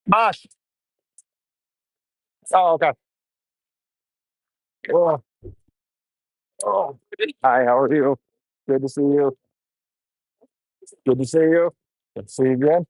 Boss. Oh, okay. Oh, oh. Hi, how are you? Good to see you. Good to see you. Good to see you again.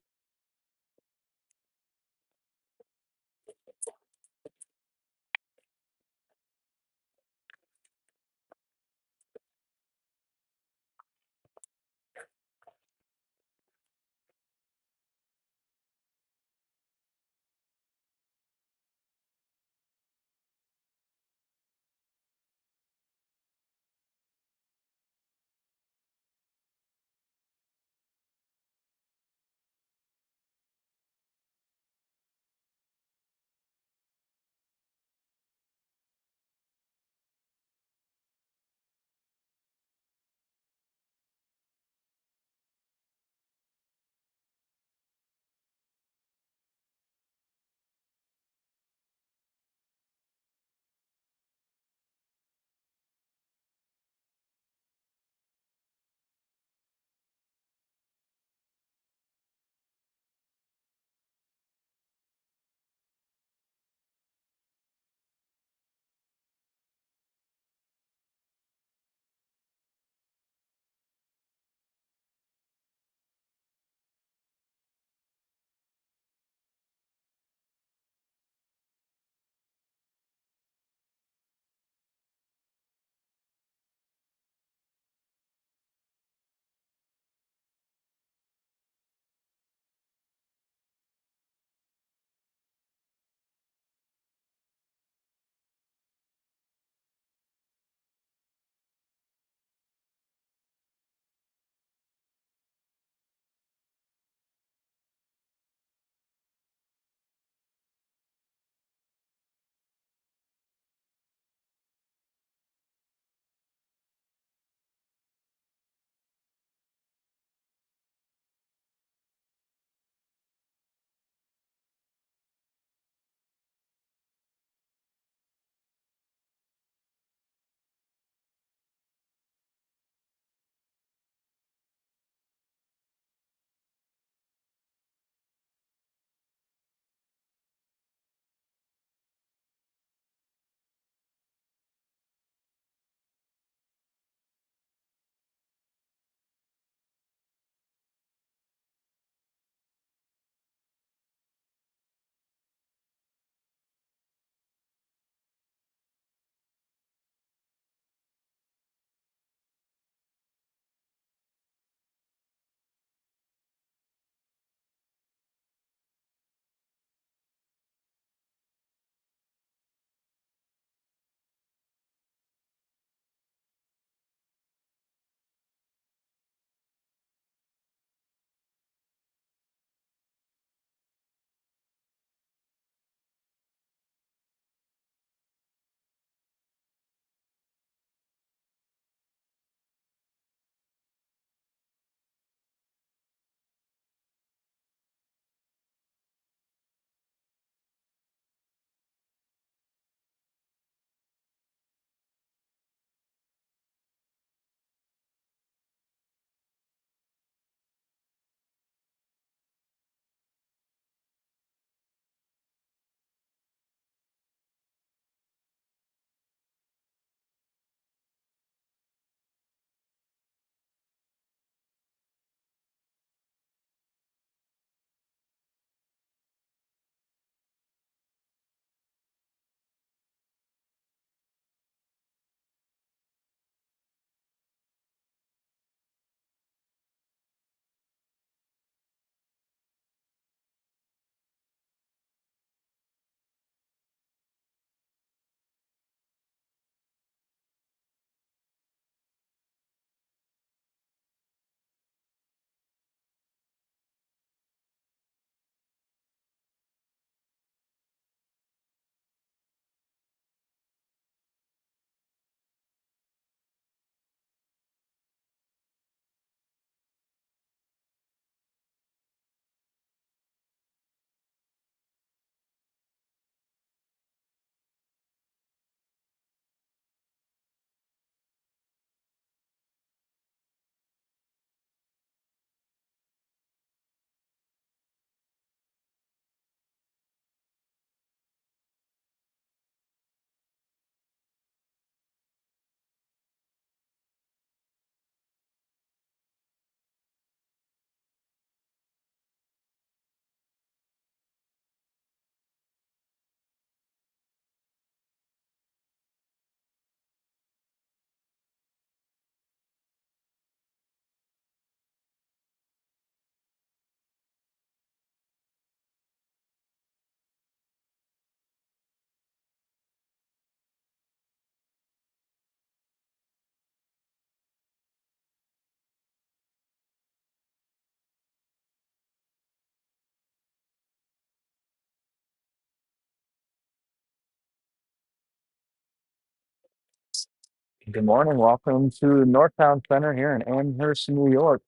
Good morning. Welcome to Northtown Center here in Amherst, New York.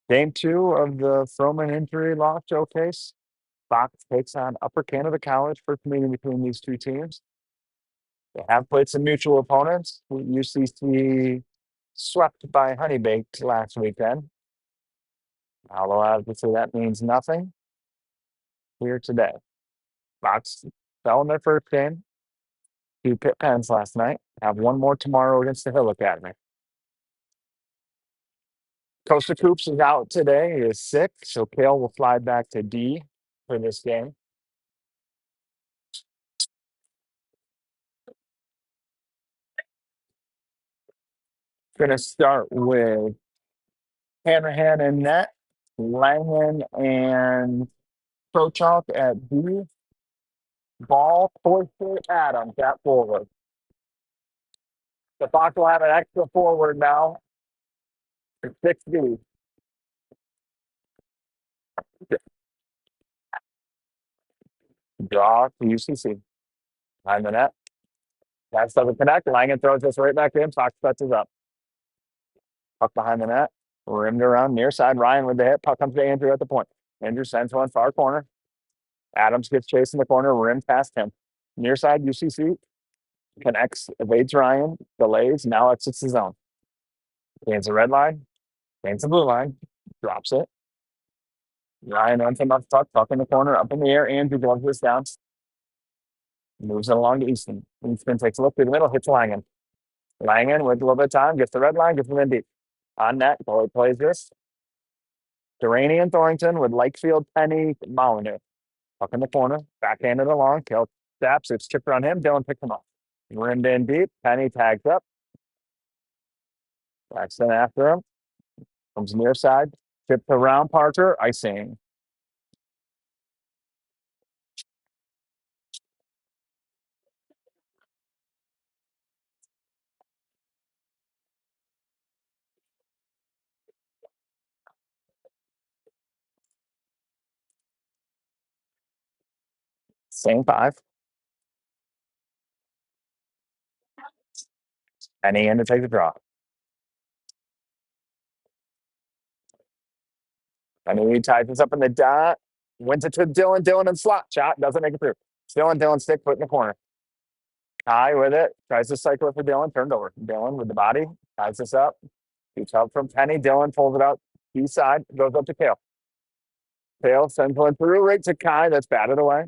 Game two of the Froman Injury Law Showcase. Fox takes on Upper Canada College, first meeting between these two teams. They have played some mutual opponents. UCC swept by Honey Baked last weekend. Although obviously that means nothing here today. Fox fell in their first game to Pitt Pens last night. Have one more tomorrow against the Hill Academy. Costa Coops is out today. He is sick, so Kale will fly back to D for this game. Going to start with Hanrahan and net, Langen and Prochalk at B, Ball, Forster, Adams at forward. The Fox will have an extra forward now for 6B. Draw to UCC. Behind the net. That doesn't connect. Langen throws this right back in. Fox touches up. Puck behind the net. Rimmed around near side. Ryan with the hit. Puck comes to Andrew at the point. Andrew sends one far corner. Adams gets chased in the corner. Rim past him. Near side UCC connects, evades Ryan, delays, now exits the zone. Gains a red line, gains a blue line, drops it. Ryan runs him up puck in the corner, up in the air. Andrew gloves this down. Moves it along to Easton. Easton takes a look through the middle, hits Langen. Langen with a little bit of time, gets the red line, gets it in deep. On net, Boyd plays this. Duraney and Thornton with Lakefield, Penny, Molyneux. Puck in the corner, backhanded along, Kill steps, it's chipped on him, Dylan picks him up. Rimmed in deep, Penny tags up. Braxton after him. Comes near side, tipped around Parker, icing. Same five. Penny in to take the draw. Penny ties this up in the dot. Wins it to Dylan. Dylan and slot shot. Doesn't make it through. Dylan stick put in the corner. Kai with it. Tries to cycle it for Dylan. Turned over. Dylan with the body. Ties this up. Shoots out from Penny. Dylan pulls it out. East side. Goes up to Kale. Kale sends one through right to Kai. That's batted away.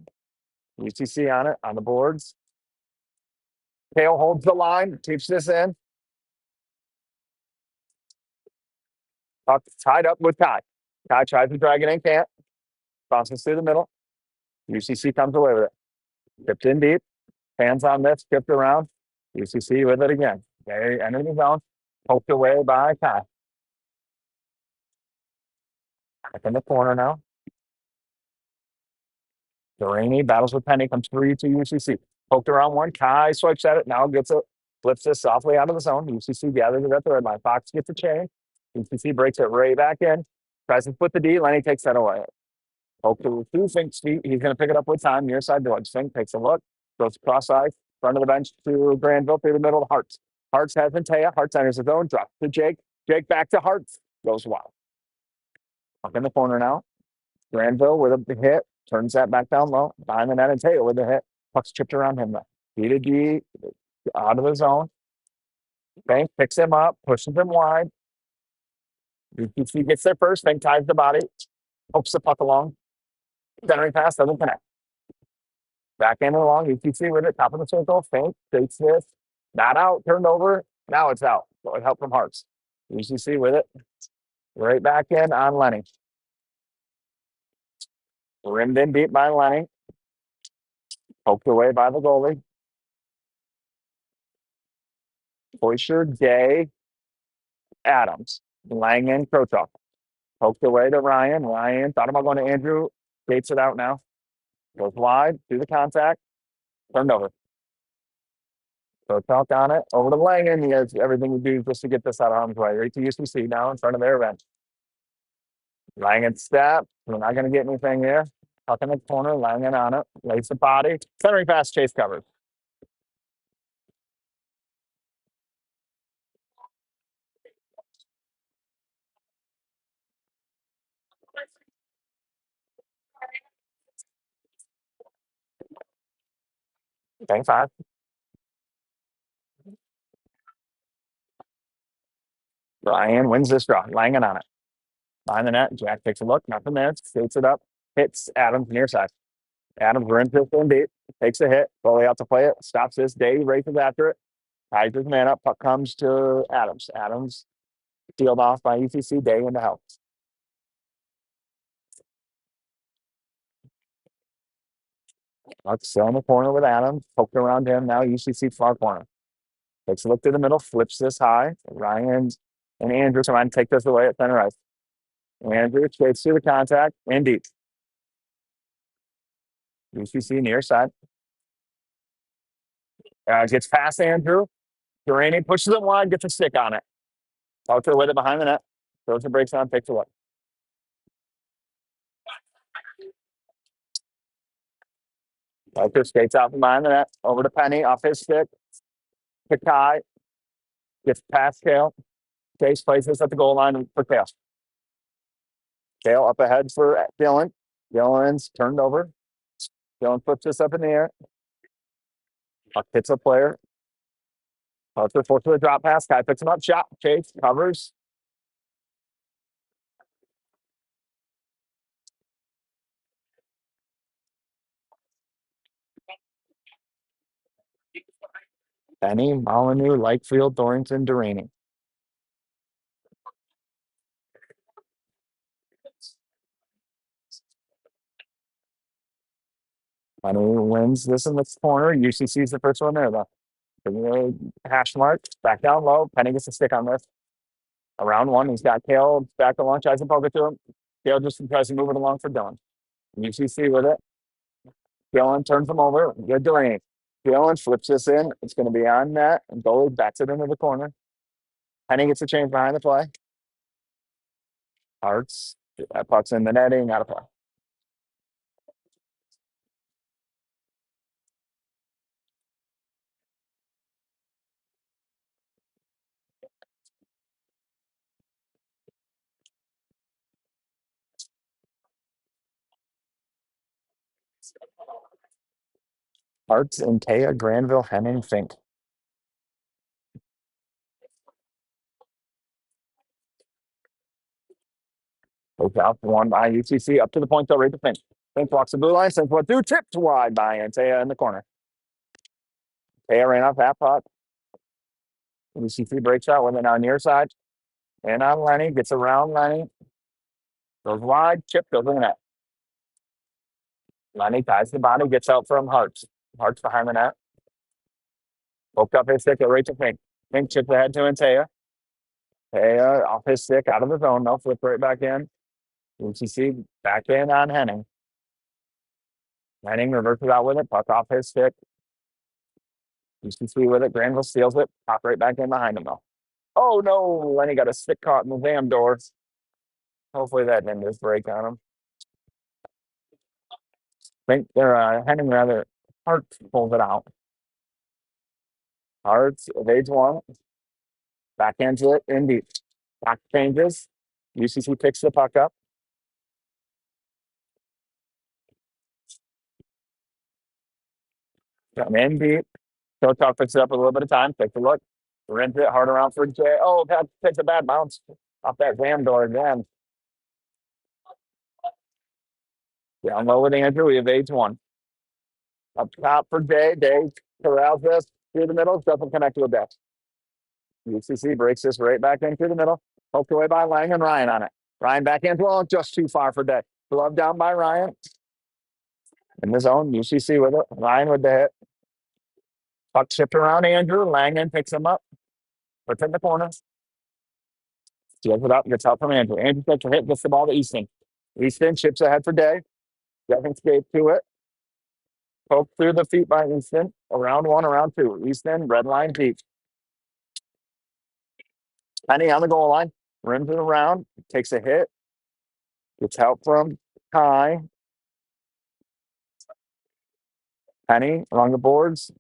UCC on it. On the boards. Kale holds the line. Keeps this in. Puck tied up with Kai. Kai tries to drag it in. Can't. Bounces through the middle. UCC comes away with it. Tipped in deep. Hands on this, tipped around. UCC with it again. They enter the zone. Poked away by Kai. Back in the corner now. Duraney battles with Penny, comes 3 to UCC. Poked around one. Kai swipes at it. Now gets it. Flips this softly out of the zone. UCC gathers it at the red line. Fox gets a chain. UCC breaks it right back in. Tries to put the D. Lenny takes that away. Poked to Fink's feet. He's going to pick it up with time. Near side door. Fink takes a look. Goes cross eye. Front of the bench to Granville through the middle to Hartz. Hartz has Ventea. Hartz enters his own. Drops to Jake. Jake back to Hartz. Goes wild. Up in the corner now. Granville with a hit. Turns that back down low. Behind the net and Teo with the hit. Puck's chipped around him. D to D. Out of the zone. Bank picks him up. Pushes him wide. UCC gets there first. Bank ties the body. Hopes the puck along. Centering pass doesn't connect. Backhand along. UCC with it. Top of the circle. Fink takes this. Not out. Turned over. Now it's out. So it helped from Hartz. UCC with it. Right back in on Lenny. Rimmed in deep by Lenny. Poked away by the goalie. Boisher, Day, Adams, Langen, Krotok. Poked away to Ryan. Ryan thought about going to Andrew. Gates it out now. Goes wide. Do the contact. Turned over. Krotok on it. Over to Langen. He has everything to do just to get this out of harm's way. Right to UCC now in front of their event. Langen step. We're not going to get anything here. Puck in the corner. Langen on it. Lays the body. Centering pass. Chase covers. Bank 5. Ryan wins this draw. Langing on it. Behind the net. Jack takes a look. Nothing there. Skates it up. Hits Adams near side. Adams runs this in deep. Takes a hit. Goalie out to play it. Stops this. Day races after it. Ties his man up. Puck comes to Adams. Adams sealed off by UCC. Day in the help. Puck still in the corner with Adams. Poked around him. Now UCC far corner. Takes a look to the middle. Flips this high. Ryan and Andrew trying to take this away at center ice. Andrew skates through the contact and deep. UCC near side. Gets past Andrew. Durani pushes it wide, gets a stick on it. Parker with it behind the net. Throws the brakes on, takes a look. Parker skates out from behind the net. Over to Penny, off his stick. Kakai gets past Kale. Chase plays this at the goal line for Kale. Kale up ahead for Dylan. Dylan's turned over. Dylan puts this up in the air. Puck hits a player. Parker forced to the drop pass. Guy picks him up. Shot. Chase covers. Penny, Molyneux, Lakefield, Thornton, Durani. Penny wins this in the corner. UCC's the first one there, though. Hash mark. Back down low. Penny gets a stick on this. Around one. He's got Kale back to launch. Eyes and poke it to him. Kale just tries to move it along for Dylan. UCC with it. Dylan turns him over. Good Durani. Dylan flips this in. It's going to be on net. And goalie backs it into the corner. Penny gets a change behind the play. Hearts. That puck's in the netting. Out of play. Hearts and Taya, Granville, Henning, Fink. Goes out one by UCC up to the point, though, right to Fink. Fink walks the blue line, sends one through, tipped wide by Taya in the corner. Taya ran off that puck. UCC breaks out with it now near side. And on Lenny, gets around Lenny. Goes wide, chip goes in the net. Lenny ties the body, gets out from Hearts. Hearts behind the net. Poked up his stick right to Fink. Fink chips ahead to Taya. Taya off his stick, out of the zone. No, flip right back in. UCC back in on Henning. Henning reverses out with it, puck off his stick. UCC with it. Granville steals it, pop right back in behind him though. Oh no, Lenny got a stick caught in the damn doors. Hopefully that didn't just break on him. Think they're Henning rather. Hearts pulls it out. Hearts evades one. Back into it, in deep. Back changes. UCC picks the puck up. Come in deep. Kotok picks it up a little bit of time. Takes a look. Rents it hard around for Jay. Oh, that takes a bad bounce off that damn door again. Down low with Andrew. He evades one. Up top for Jay. Day corrals this through the middle. Doesn't connect to a deck. UCC breaks this right back in through the middle. Poked away by Lang and Ryan on it. Ryan back in. Well, just too far for Day. Glove down by Ryan. In the zone. UCC with it. Ryan with the hit. Puck shipped around Andrew. Langan picks him up. Puts in the corner. Steals it up. Gets help from Andrew. Andrew takes a hit. Gets the ball to Easton. Easton chips ahead for Day. Doesn't skate to it. Poke through the feet by Easton. Around one, around two. Easton, red line deep. Penny on the goal line. Rims it around. Takes a hit. Gets help from Kai. Penny along the boards.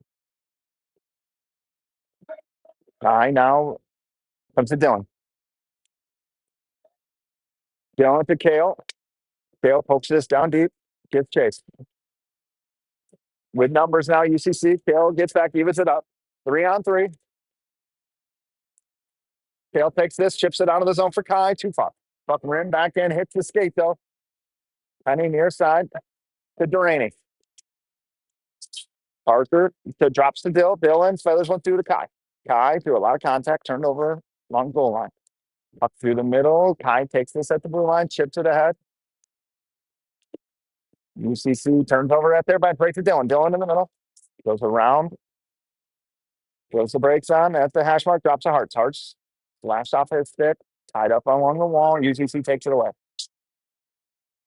Kai now comes to Dylan. Dylan to Kale. Kale pokes this down deep. Gets chased. With numbers now, UCC. Kale gets back, evens it up. 3-on-3. Kale takes this, chips it out of the zone for Kai. Too far. Buck rim back in, hits the skate though. Penny near side to Duraney. Parker drops to Dill. Dylan feathers one through to Kai. Kai through a lot of contact, turned over long goal line. Up through the middle. Kai takes this at the blue line, chips it ahead. UCC turns over at there by break to Dylan. Dylan in the middle. Goes around. Throws the brakes on at the hash mark, drops a Hearts. Hearts flashed off his stick, tied up along the wall. UCC takes it away.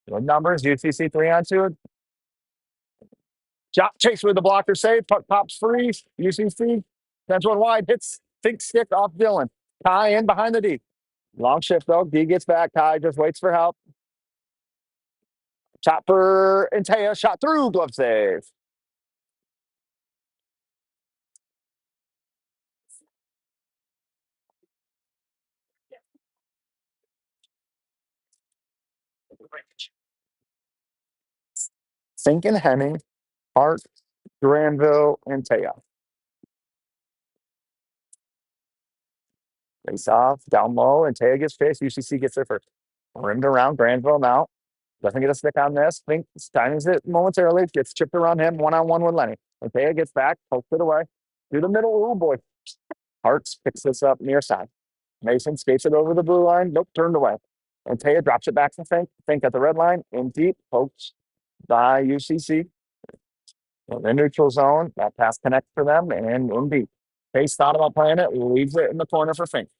Good numbers. UCC 3-on-2. Chase with the blocker save. Puck pops free. UCC sends one wide. Hits think stick off Dylan. Kai in behind the D. Long shift though. D gets back. Kai just waits for help. Chopper and Taya shot through. Glove save. Fink and Henning, Hart, Granville, and Taya. Face off, down low, and Taya gets faced. UCC gets there first. Rimmed around Granville now. Doesn't get a stick on this. Fink timings it momentarily. Gets chipped around him. 1-on-1 with Lenny. And Taya gets back, pokes it away. Through the middle. Oh boy. Harts picks this up near side. Mason skates it over the blue line. Nope, turned away. And Taya drops it back to Fink. Fink at the red line. In deep. Pokes by UCC. In the neutral zone. That pass connects for them. And in deep. Pace thought about playing it. Leaves it in the corner for Fink.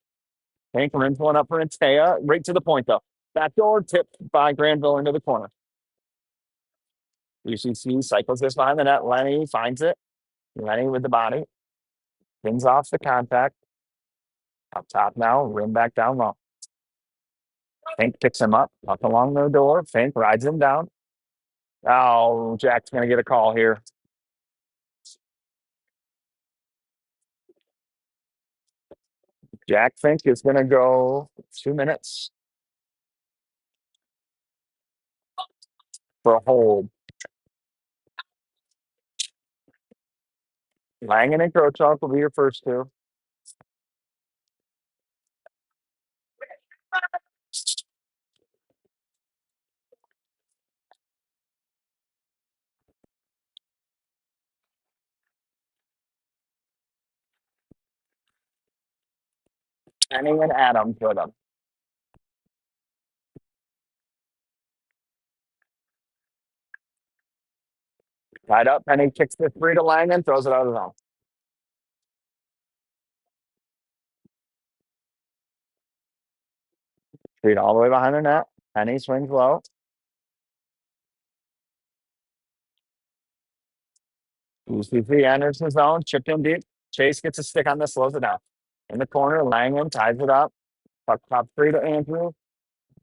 Fink rims one up for Taya. Right to the point, though. Backdoor tipped by Granville into the corner. UCC cycles this behind the net. Lenny finds it. Lenny with the body. Pins off the contact. Up top now. Rim back down low. Fink picks him up along the door. Fink rides him down. Oh, Jack's going to get a call here. Jack Fink is going to go 2 minutes for a hold. Langen and Krochok will be your first two. Penny and Adams with them. Tied up. Penny kicks the three to Langen, throws it out of the zone. Feet all the way behind the net. Penny swings low. UCC enters the zone, chipped in deep. Chase gets a stick on this, slows it down. In the corner, Langen ties it up. Puck top three to Andrew.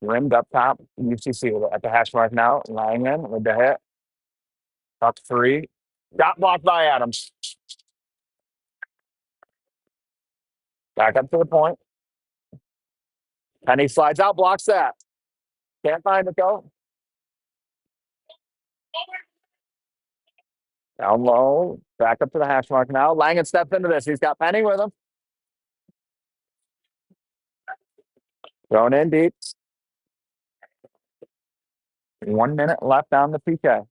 Rimmed up top. UCC at the hash mark now. Langen with the hit. Puck three. Got blocked by Adams. Back up to the point. Penny slides out, blocks that. Can't find it though. Down low. Back up to the hash mark now. Langen steps into this. He's got Penny with him. Thrown in deep. 1 minute left on the PK.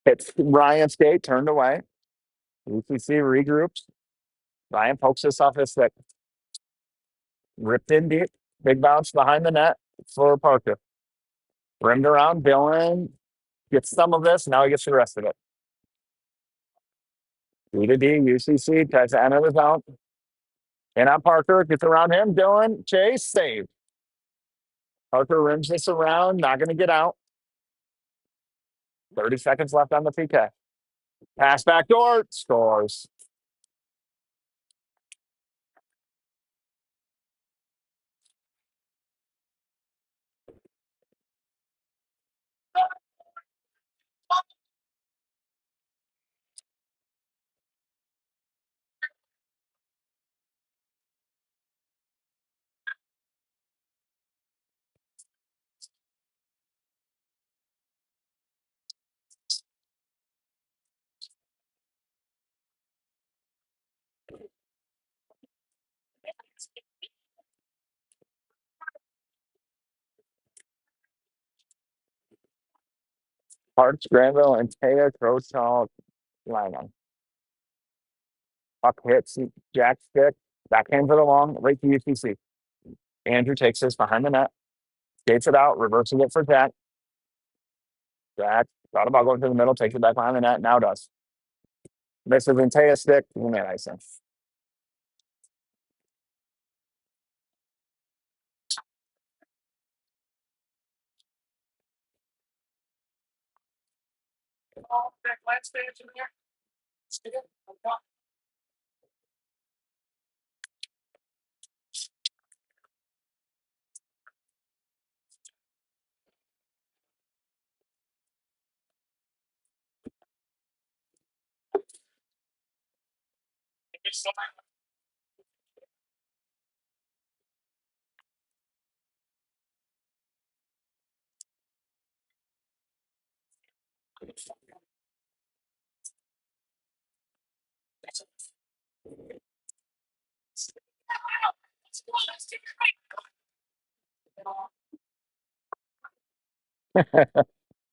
Hits Ryan skate, turned away. UCC regroups. Ryan pokes this off his stick. Ripped in deep. Big bounce behind the net for Parker. Rimmed around. Dylan gets some of this. Now he gets the rest of it. D to D. UCC tries to enter the zone. In on Parker. Gets around him. Dylan. Chase. Save. Parker rims this around. Not going to get out. 30 seconds left on the PK. Pass back door. Scores. Hearts, Granville, and Taya, Crowtall, Lyman. Puck hits Jack stick. Backhand for the long, right to UTC. Andrew takes this behind the net, skates it out, reverses it for Jack. Jack thought about going to the middle, takes it back behind the net, now does. Misses and Taya stick, man, icing.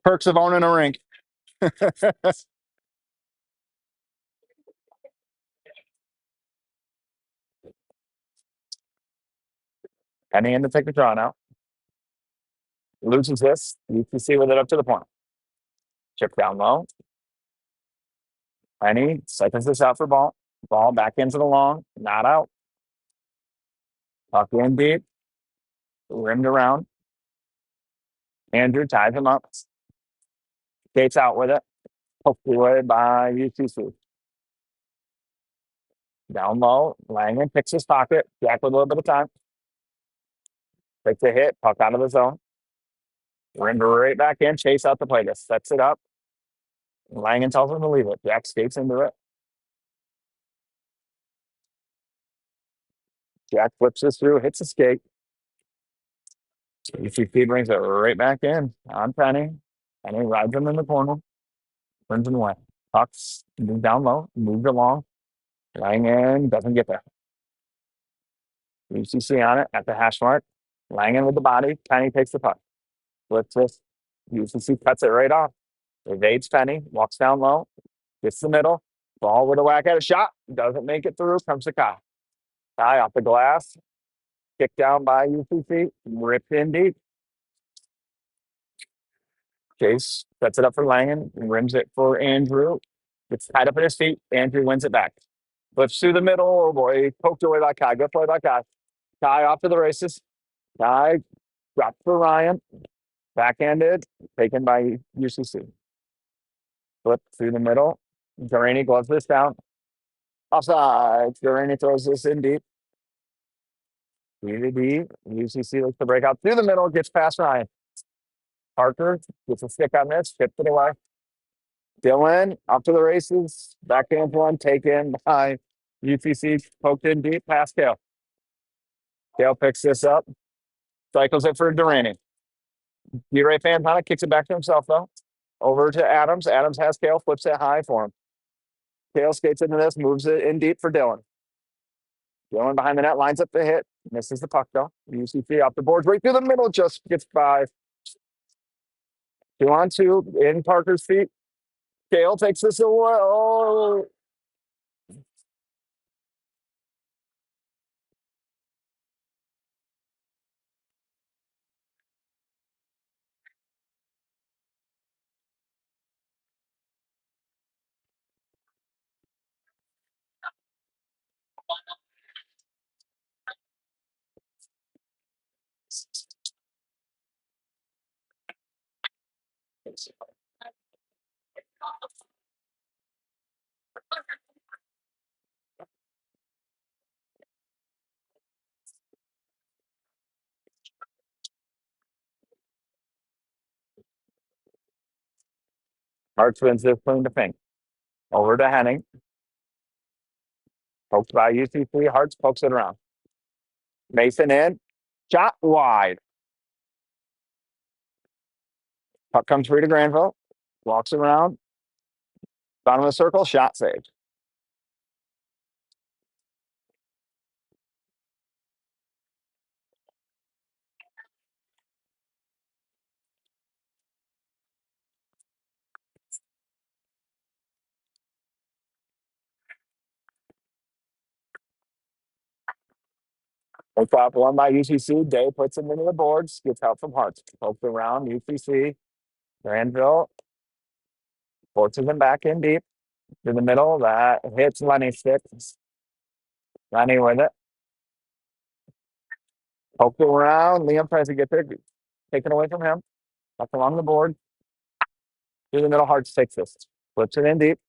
Perks of owning a rink. Penny in to take the draw now. Loses this. UTC with it up to the point. Chip down low. Penny cycles this out for ball. Ball back into the long. Not out. Puck in deep. Rimmed around. Andrew ties him up. Skates out with it. Poked away by UTC. Down low. Langen picks his pocket. Jack with a little bit of time. Takes a hit. Puck out of the zone. Rimmed right back in. Chase out the play. Just sets it up. Langen tells him to leave it. Jack skates into it. Jack flips this through. Hits a skate. UTC brings it right back in on Penny. Penny rides him in the corner. Turns him away. Pucks moved down low. Moved along. Langen doesn't get there. UCC on it at the hash mark. Langen with the body. Penny takes the puck. Flips this. UCC cuts it right off. Evades Penny. Walks down low. Gets the middle. Ball with a whack at a shot. Doesn't make it through. Comes to Kai. Kai off the glass. Kicked down by UCC. Ripped in deep. Chase sets it up for Langen. Rims it for Andrew. Gets tied up at his feet. Andrew wins it back. Flips through the middle. Oh boy. Poked away by Kai. Good play by Kai. Kai off to the races. Kai dropped for Ryan. Backhanded. Taken by UCC. Flip through the middle. Duraney gloves this down. Offside. Duraney throws this in deep. Really deep. UCC looks to break out through the middle. Gets past Ryan. Parker gets a stick on this. Tips it away. Dylan up to the races. Backhand one taken by UCC. Poked in deep. Past Kale. Kale picks this up. Cycles it for Duraney. D-Ray Fantana kicks it back to himself, though. Over to Adams. Adams has Kale. Flips it high for him. Kale skates into this. Moves it in deep for Dylan. Dylan behind the net. Lines up the hit. Misses the puck, though. UCC off the boards. Right through the middle. Just gets by. 2-on-2 in Parker's feet. Kale takes this away. Oh. Hearts wins this clean to Fink. Over to Henning. Poked by UCC. Hearts pokes it around. Mason in. Shot wide. Puck comes free to Granville. Walks around. Bottom of the circle. Shot saved. Top one by UCC. Day puts him into the boards. Gets help from Hearts. Poked around UCC. Granville forces him back in deep to the middle. That hits Lenny stick. Lenny with it. Poked around. Liam tries to get there. Taken away from him. Up along the board. Through the middle. Hearts takes this. Flips it in deep.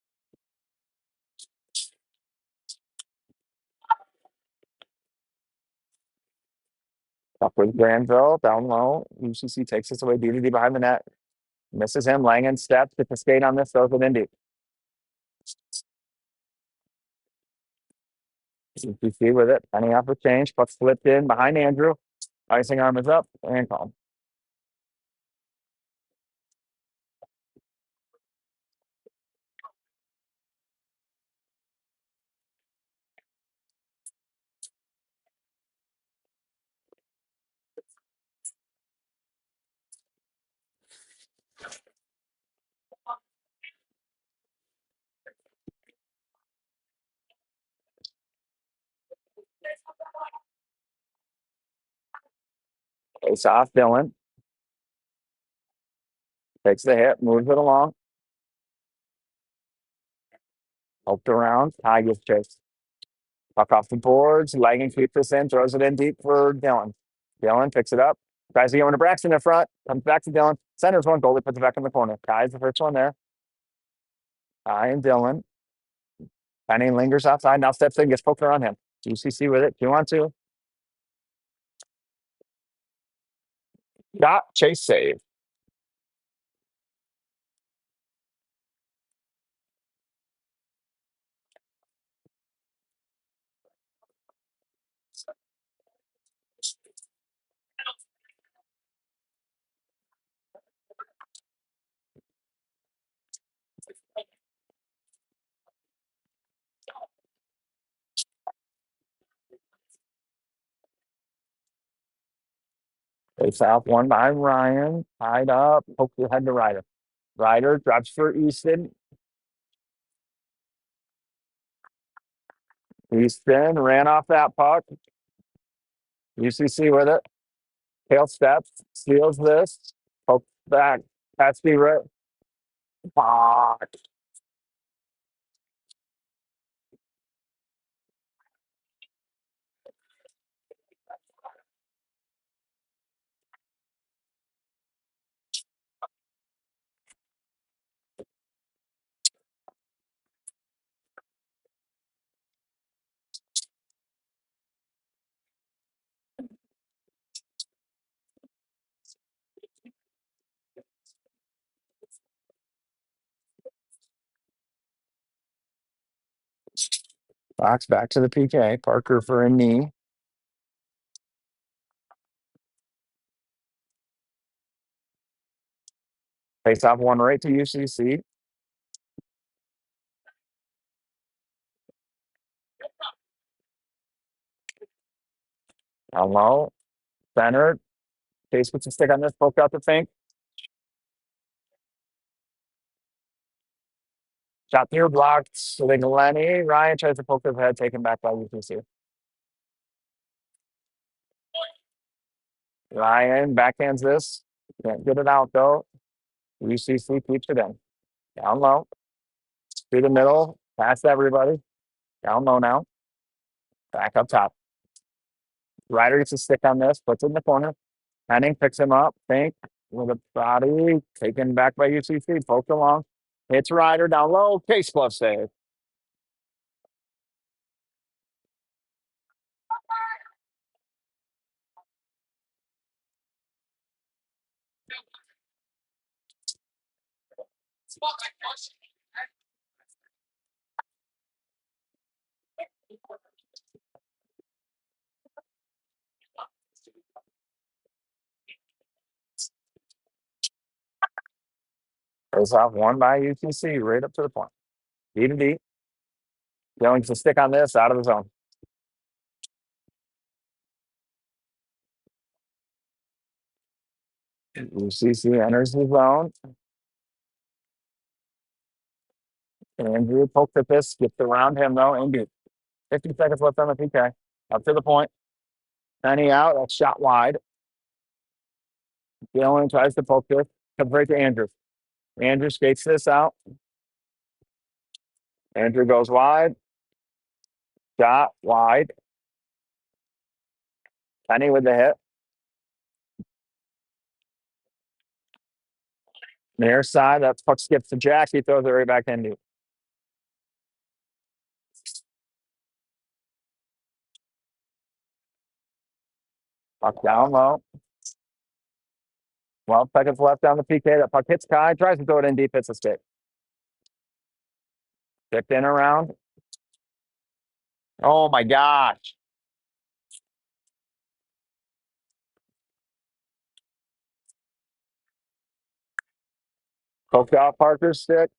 Up with Granville. Down low. UCC takes this away. DDD behind the net. Misses him. Langan steps. Gets the skate on this. Throws it in deep. UCC with it. Penny off the change. Puck slipped in behind Andrew. Icing arm is up and calm. Face off, Dylan. Takes the hit, moves it along. Helped around. Ty gets chased. Puck off the boards. Lagging keeps this in, throws it in deep for Dylan. Dylan picks it up. Tries to get one to Braxton in front. Comes back to Dylan. Centers one. Goalie puts it back in the corner. Ty's the first one there. Ty and Dylan. Penny lingers outside. Now steps in, gets poked around him. UCC with it. 2-on-2. Got chase save. Face off one by Ryan. Tied up. Poked the head to Ryder. Ryder drops for Easton. Easton ran off that puck. UCC with it. Tail steps, steals this, pokes back. Patsy right. Fuck. Fox back to the PK. Parker for a knee. Face off one right to UCC. Down low. Center. Case puts a stick on this. Poke out the fink. Shot through, blocked. So they Lenny. Ryan tries to poke his head, taken back by UCC. Ryan backhands this. Can't get it out though. UCC keeps it in. Down low. Through the middle. Past everybody. Down low now. Back up top. Ryder gets a stick on this, puts it in the corner. Henning picks him up. Fink with a body taken back by UCC. Poked along. Hits Ryder down low. Case glove save. Goes off one by UCC right up to the point. D to D. Going to stick on this out of the zone. UCC enters the zone. Andrew poked at this, skipped around him though, and 50 seconds left on the PK. Up to the point. Penny out. That's shot wide. Dylan tries to poke this. Comes right to Andrew. Andrew skates this out. Andrew goes wide. Shot wide. Penny with the hit. Near side. That puck skips to Jack. He throws it right back into. Puck down low. 12 seconds left down the PK. That puck hits Kai. Tries to throw it in deep. Hits the stick. Tipped in around. Oh my gosh. Poked off Parker's stick.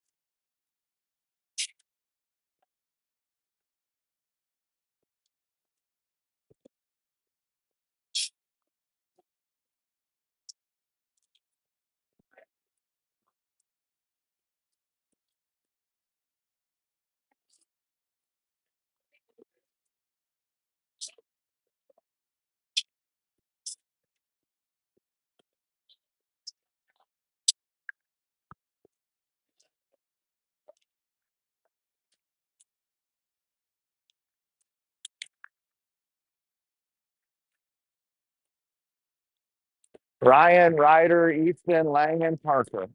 Ryan, Ryder, Easton, Langen, Parker.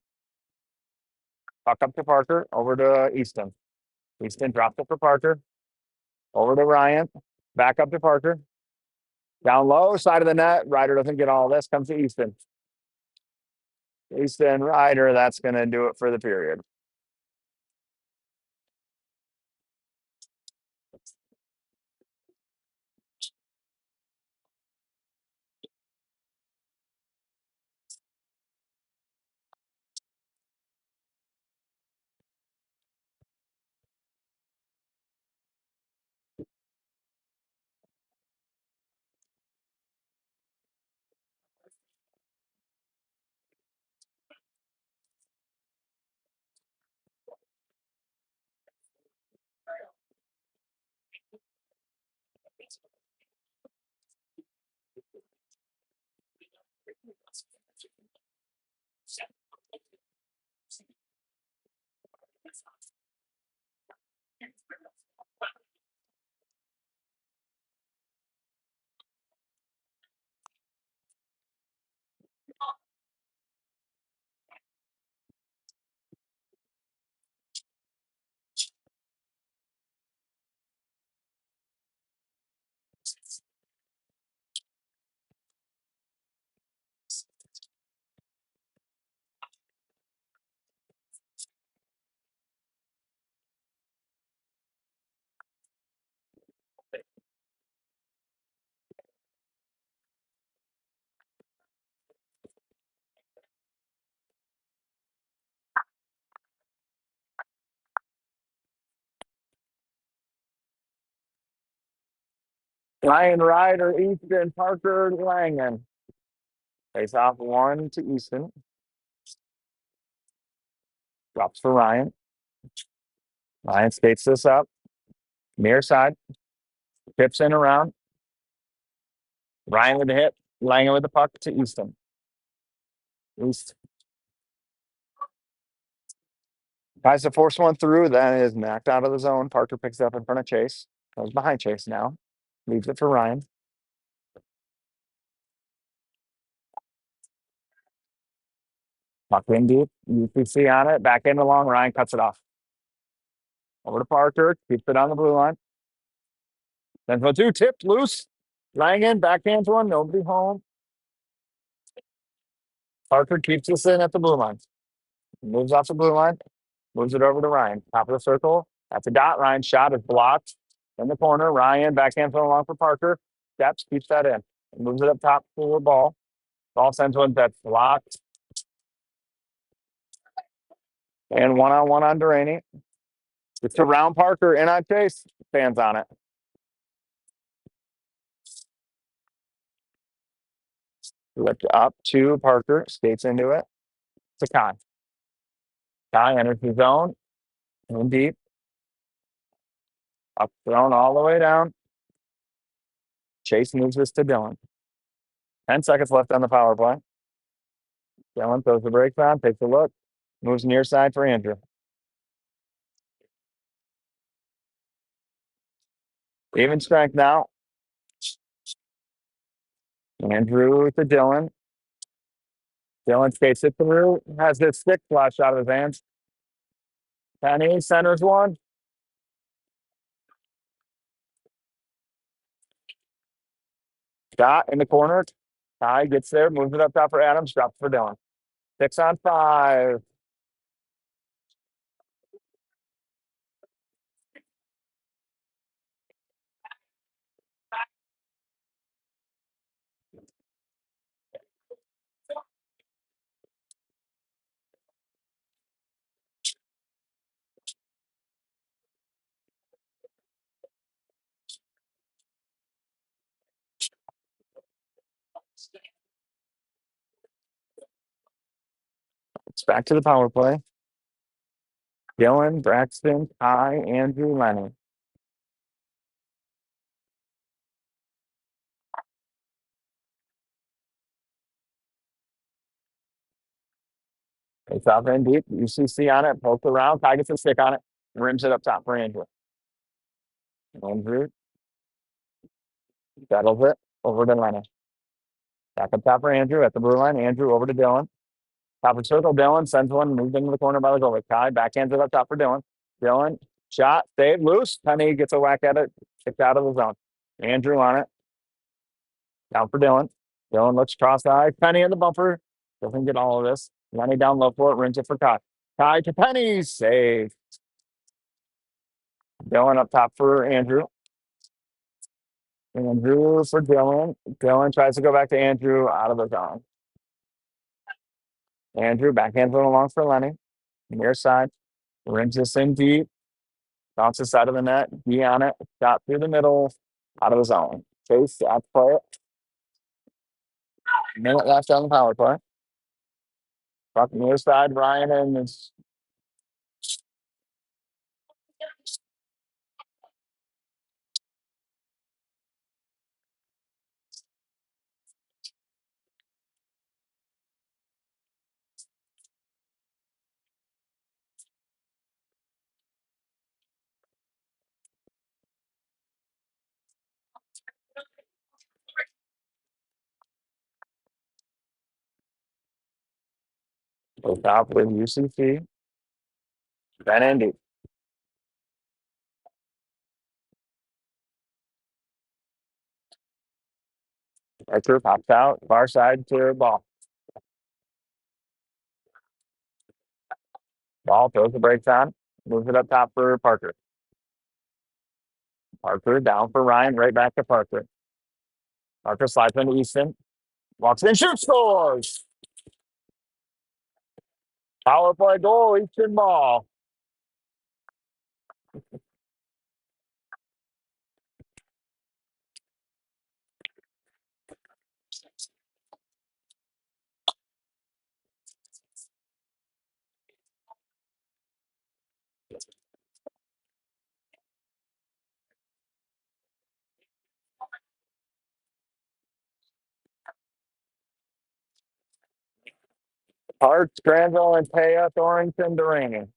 Puck up to Parker. Over to Easton. Easton dropped it for Parker. Over to Ryan. Back up to Parker. Down low, side of the net. Ryder doesn't get all this. Comes to Easton. Easton, Ryder. That's going to do it for the period. Ryan, Ryder, Easton, Parker, Langen. Face off one to Easton. Drops for Ryan. Ryan skates this up. Near side. Tips in around. Ryan with the hit. Langen with the puck to Easton. East. Tries to force one through. That is knocked out of the zone. Parker picks it up in front of Chase. Goes behind Chase now. Leaves it for Ryan. Puck in deep. UPC on it. Back in the long. Ryan cuts it off. Over to Parker. Keeps it on the blue line. Then for two. Tipped loose. Langen. Backhands one. Nobody home. Parker keeps this in at the blue line. Moves off the blue line. Moves it over to Ryan. Top of the circle. At the dot. Ryan's shot is blocked in the corner. Ryan backhand throw along for Parker. Steps. Keeps that in. Moves it up top for the ball. Ball sends one that's blocked. And one-on-one on Duraney. It's around Parker and on Chase. Fans on it. Lift up to Parker. Skates into it. To Kai. Kai enters the zone. In deep. Up thrown all the way down. Chase moves this to Dylan. 10 seconds left on the power play. Dylan throws the brakes on, takes a look, moves near side for Andrew. Even strength now. Andrew to Dylan. Dylan skates it through, has his stick flashed out of his hands. Penny centers one. Scott in the corner. Ty gets there, moves it up top for Adams, drops for Dylan. 6-on-5. It's back to the power play. Dylan, Braxton, Ty, Andrew, Lenny. It's off in deep. UCC on it. Poke around. Ty gets a stick on it. Rims it up top for Andrew. Andrew settles it over to Lenny. Back up top for Andrew at the blue line. Andrew over to Dylan. Top of circle. Dylan sends one. Moved into the corner by the goalie. Ty backhands it up top for Dylan. Dylan shot. Save. Loose. Penny gets a whack at it. Kicked out of the zone. Andrew on it. Down for Dylan. Dylan looks cross-eyed. Penny in the bumper. Doesn't get all of this. Lenny down low for it. Rims it for Ty. Ty to Penny. Save. Dylan up top for Andrew. Andrew for Dylan. Dylan tries to go back to Andrew out of the zone. Andrew backhands it along for Lenny. Near side. Rims this in deep. Bounces side of the net. D on it. Shot through the middle. Out of the zone. Chase out to play it. Minute left on the power play. Buck near side. Ryan and it's top with UCC. Then Indy. Archer pops out. Far side to ball. Ball throws the brakes on. Moves it up top for Parker. Parker down for Ryan. Right back to Parker. Parker slides into Easton. Walks in, shoots, scores. Power play goal, Easton ball. Hart, Granville, and Taya, Thorrington, Duraney.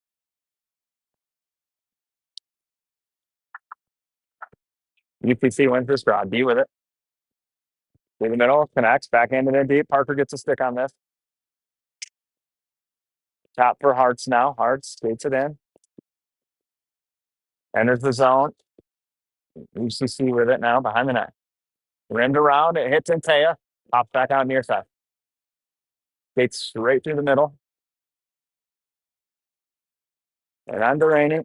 UPC wins this draw. D with it. In the middle, connects, backhanded in deep. Parker gets a stick on this. Top for Hearts now. Hearts skates it in. Enters the zone. UCC with it now behind the net. Rimmed around. It hits Taya. Pops back out near side. Skates straight through the middle. And on Duraney.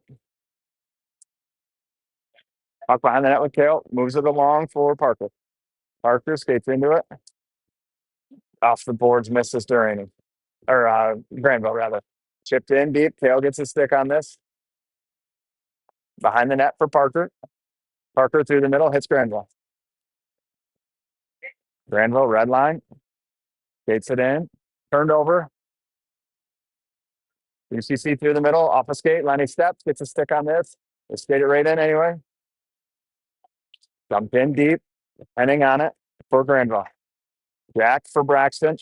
Puck behind the net with Kale. Moves it along for Parker. Parker skates into it. Off the boards, misses Duraney. Or Granville, rather. Chipped in deep. Kale gets a stick on this. Behind the net for Parker. Parker through the middle, hits Granville. Granville, red line. Skates it in. Turned over. UCC through the middle, off a skate. Lenny steps, gets a stick on this. They skate it right in anyway. Dumped in deep. Penning on it for Granville. Jack for Braxton.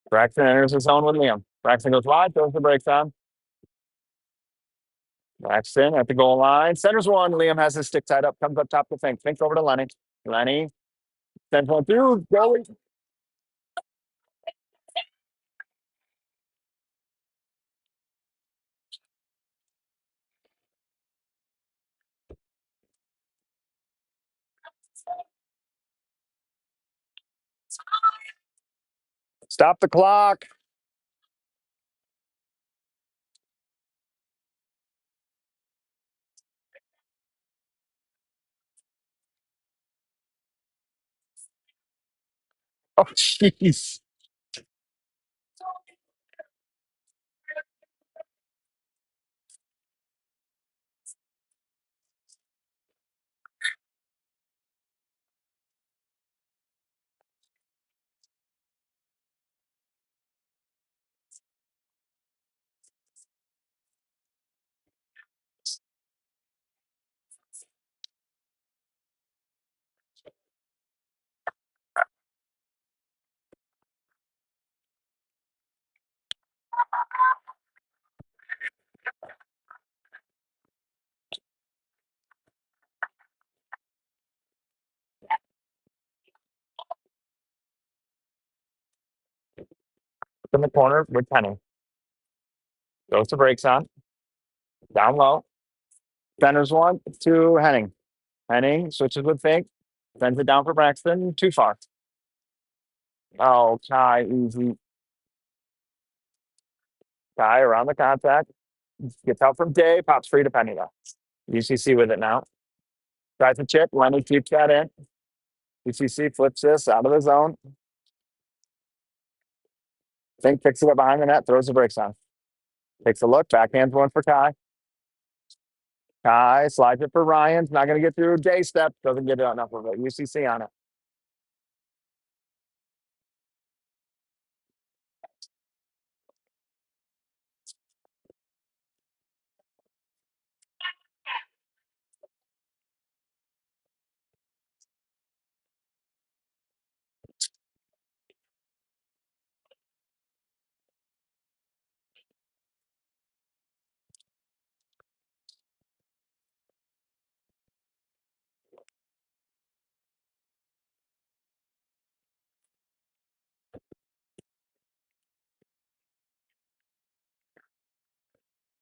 Braxton enters the zone with Liam. Braxton goes wide, throws the brakes on. Braxton at the goal line. Centers one. Liam has his stick tied up. Comes up top to Fink. Fink over to Lenny. Lenny sends one through. Goalie. Stop the clock. Oh, jeez. In the corner with Penny. Goes the brakes on. Down low. Centers one to Henning. Henning switches with Fink. Sends it down for Braxton. Too far. Oh, Kai, easy. Kai around the contact. Gets out from Day. Pops free to Penny though. UCC with it now. Tries to chip. Lenny keeps that in. UCC flips this out of the zone. Fink picks it up behind the net. Throws the brakes on. Takes a look. Backhands one for Kai. Kai slides it for Ryan's not going to get through. Day step doesn't get enough of it. UCC on it.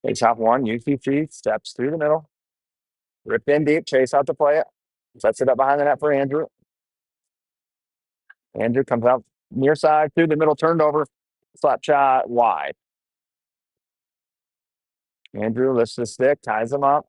Takes off one. UCC steps through the middle. Rip in deep. Chase out to play it. Sets it up behind the net for Andrew. Andrew comes out near side through the middle. Turned over. Slap shot wide. Andrew lifts the stick. Ties him up.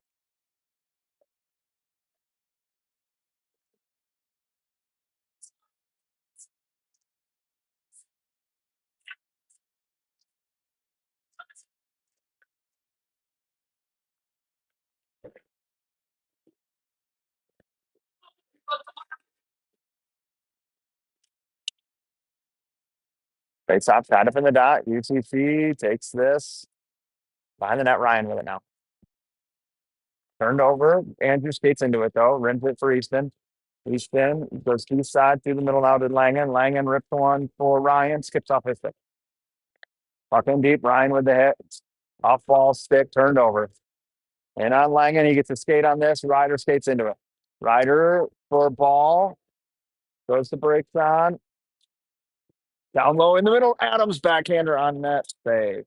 Face off. Tied up in the dot. UCC takes this. Behind the net. Ryan with it now. Turned over. Andrew skates into it though. Rims it for Easton. Easton goes east side through the middle now to Langen. Langen rips one for Ryan. Skips off his stick. Puck in deep. Ryan with the hit. Off ball stick turned over. And on Langen, he gets a skate on this. Ryder skates into it. Ryder for ball. Goes the brakes on. Down low in the middle. Adams backhander on net. Save.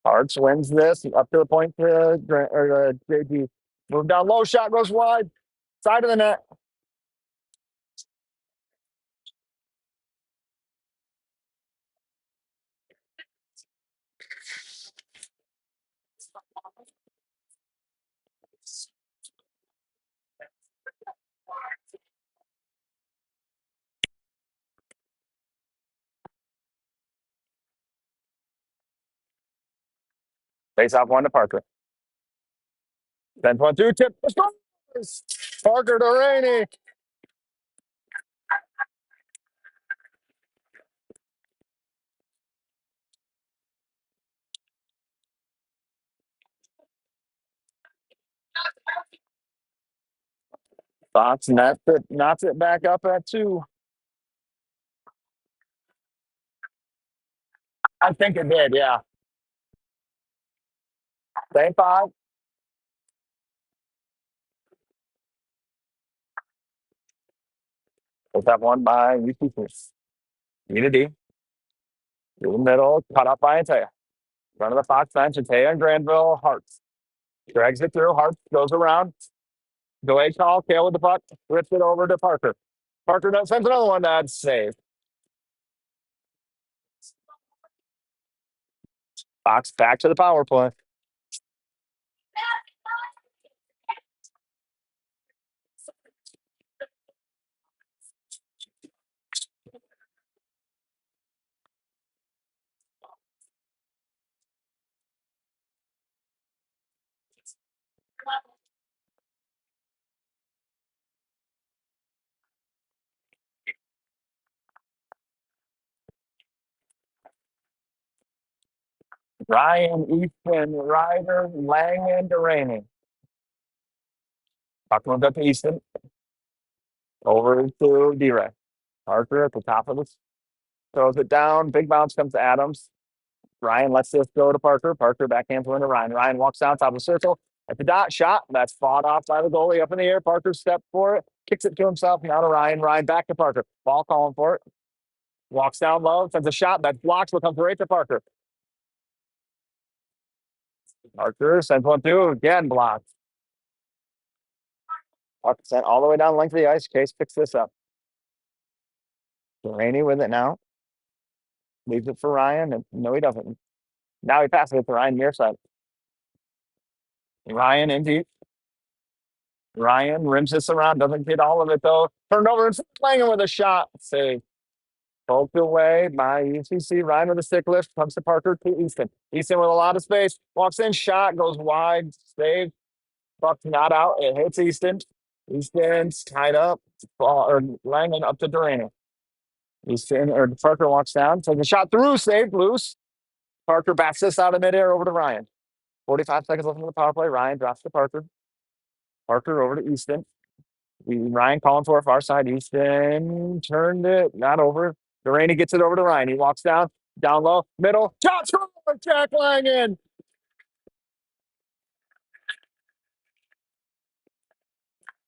Arts wins this up to the point to JG. Move down low. Shot goes wide. Side of the net. Face off one to Parker. Sends one through, tip. Scores! Parker to Rainey. Fox knocks it back up at 2. I think it did, yeah. Same 5. Let's have one by UCC. Unity. Through the middle, cut up by Antaya. Front of the Fox bench, Antaya and Granville. Hartz. Drags it through. Hartz goes around. Delay call. Kale with the puck. Rips it over to Parker. Parker does sends another one. That's saved. Fox back to the power play. Ryan, Easton, Ryder, Langen, Delaney. Puck comes up to Easton. Over to D-Ray. Parker at the top of this. Throws it down. Big bounce comes to Adams. Ryan lets this go to Parker. Parker backhands one to Ryan. Ryan walks down top of the circle. At the dot, shot. That's fought off by the goalie up in the air. Parker steps for it. Kicks it to himself. Now to Ryan. Ryan back to Parker. Ball calling for it. Walks down low. Sends a shot. That's blocked. But comes right to Parker. Parker sends one through. Again blocked. Parker sent all the way down the length of the ice. Case picks this up. Rainey with it now. Leaves it for Ryan. And no, he doesn't. Now he passes it to Ryan near side. Ryan in deep. Ryan rims this around. Doesn't get all of it though. Turned over and playing with a shot. Save. Poked away by UCC. Ryan with a stick lift. Comes to Parker to Easton. Easton with a lot of space. Walks in. Shot. Goes wide. Save. Buck's not out. It hits Easton. Easton's tied up. Or Langen up to Durant. Easton or Parker walks down. Takes a shot through. Saved. Loose. Parker backs this out of midair over to Ryan. 45 seconds left in the power play. Ryan drops to Parker. Parker over to Easton. Ryan calling for a far side. Easton turned it. Not over. Durant gets it over to Ryan. He walks down low, middle. Shot score! Jack Langen.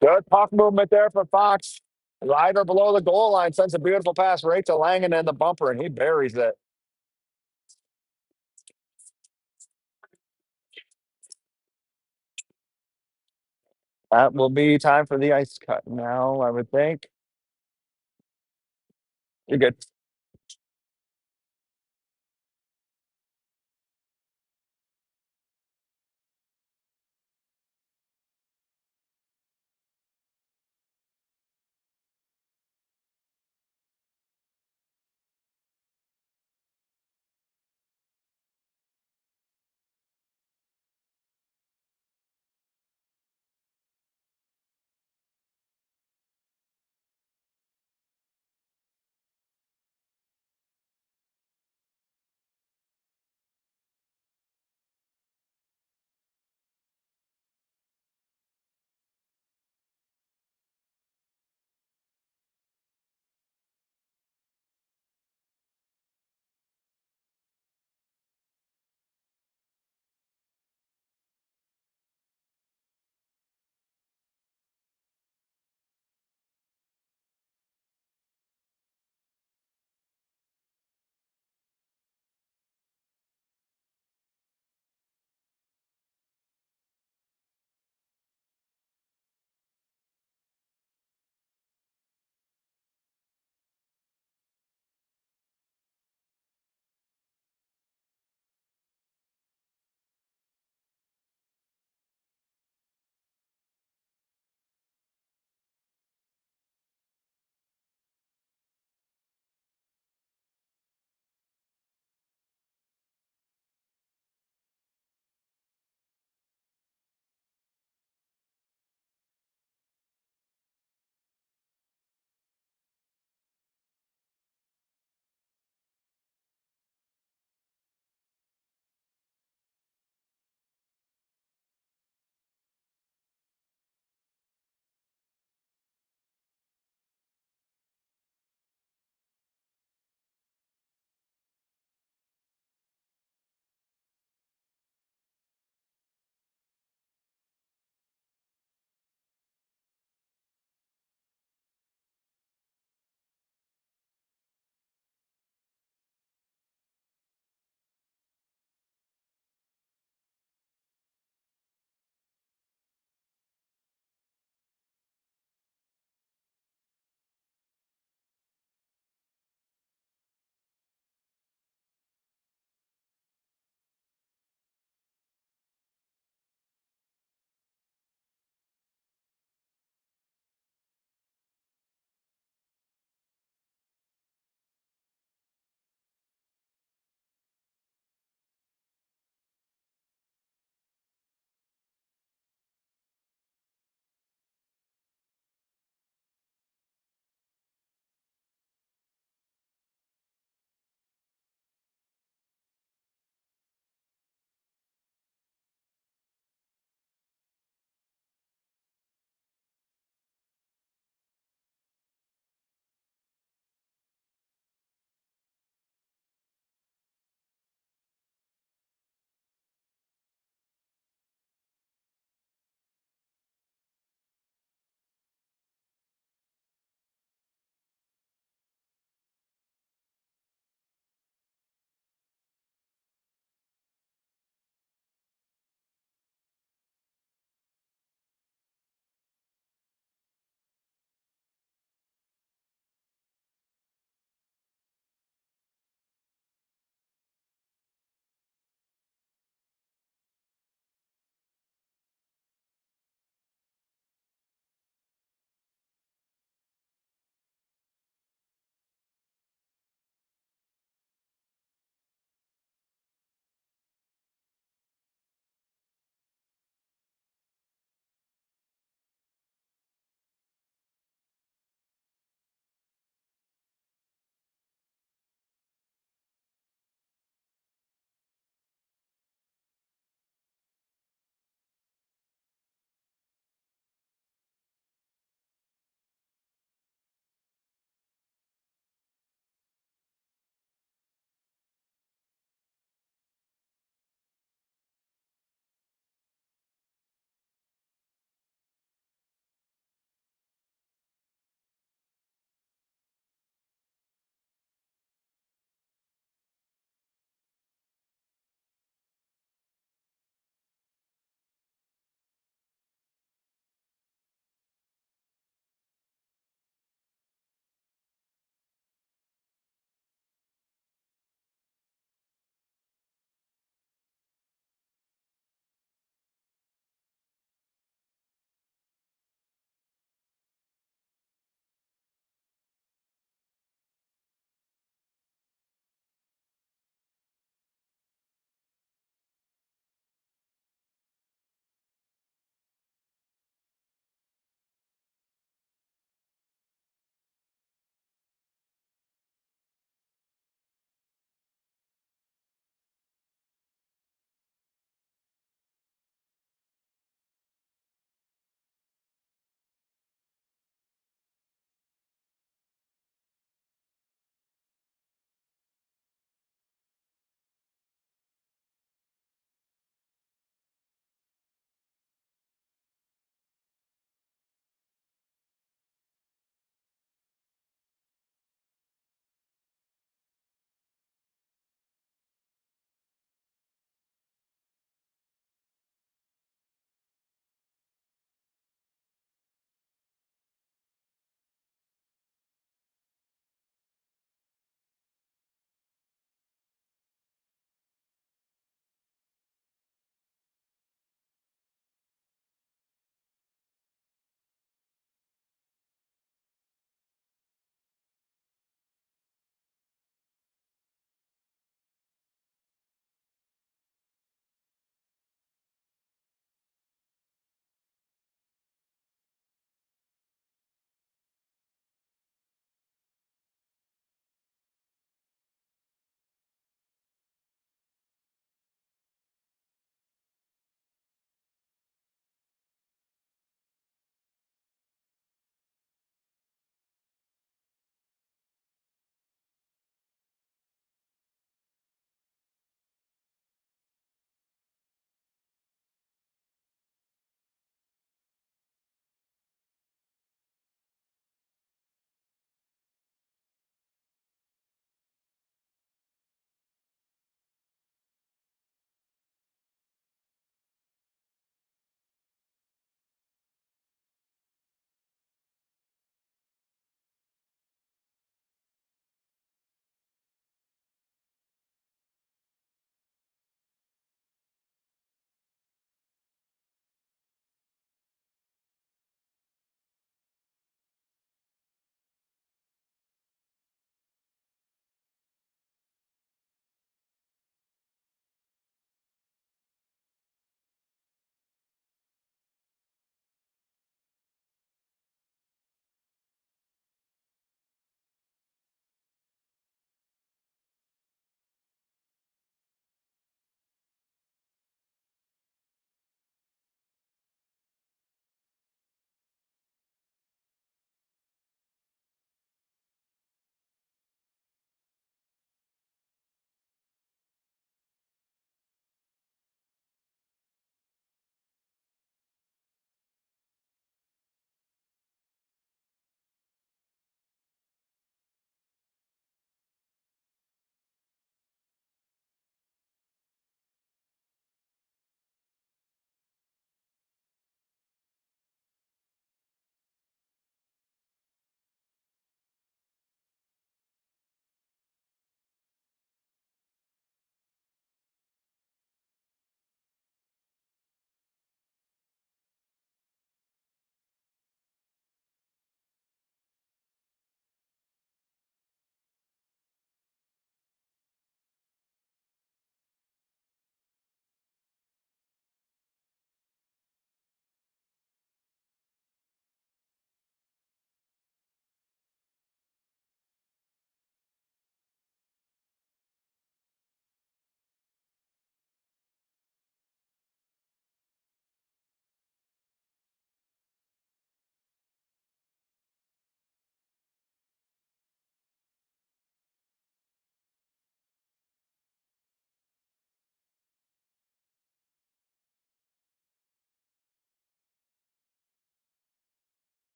Good puck movement there for Fox. Ryder below the goal line sends a beautiful pass right to Langen and the bumper, and he buries it. That will be time for the ice cut now, I would think. You're good.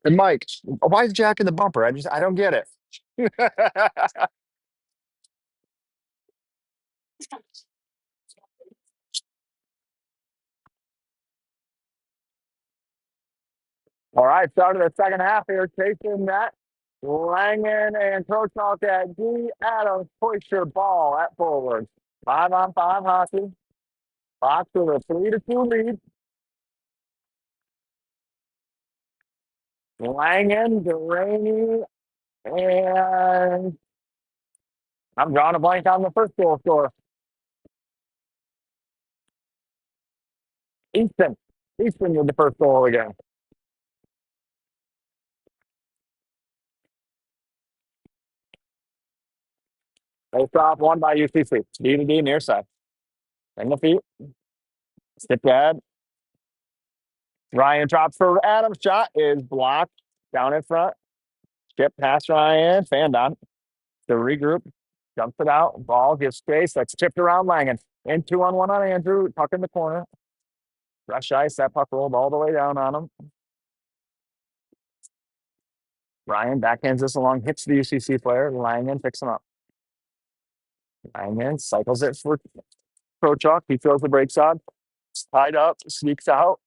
And Mike, why is Jack in the bumper? I don't get it. All right, start of the second half here. Chasing that. Langen and Trochok at D. Adams push your ball at forward. 5-on-5 hockey. Fox with a 3-2 lead. Langen, Delaney, and I'm drawing a blank on the first goal scorer. Easton. Easton with the first goal again. Face off one by UCC. D to D near side. In the feet. Stick ahead. Ryan drops for Adams. Shot is blocked down in front. Skip past Ryan. Fanned on. The regroup. Jumps it out. Ball gives space. That's tipped around Langen. In 2-on-1 on Andrew. Puck in the corner. Rush ice. That puck rolled all the way down on him. Ryan backhands this along. Hits the UCC player. Langen picks him up. Langen cycles it for Prochuk. He throws the brakes on. Tied up. Sneaks out.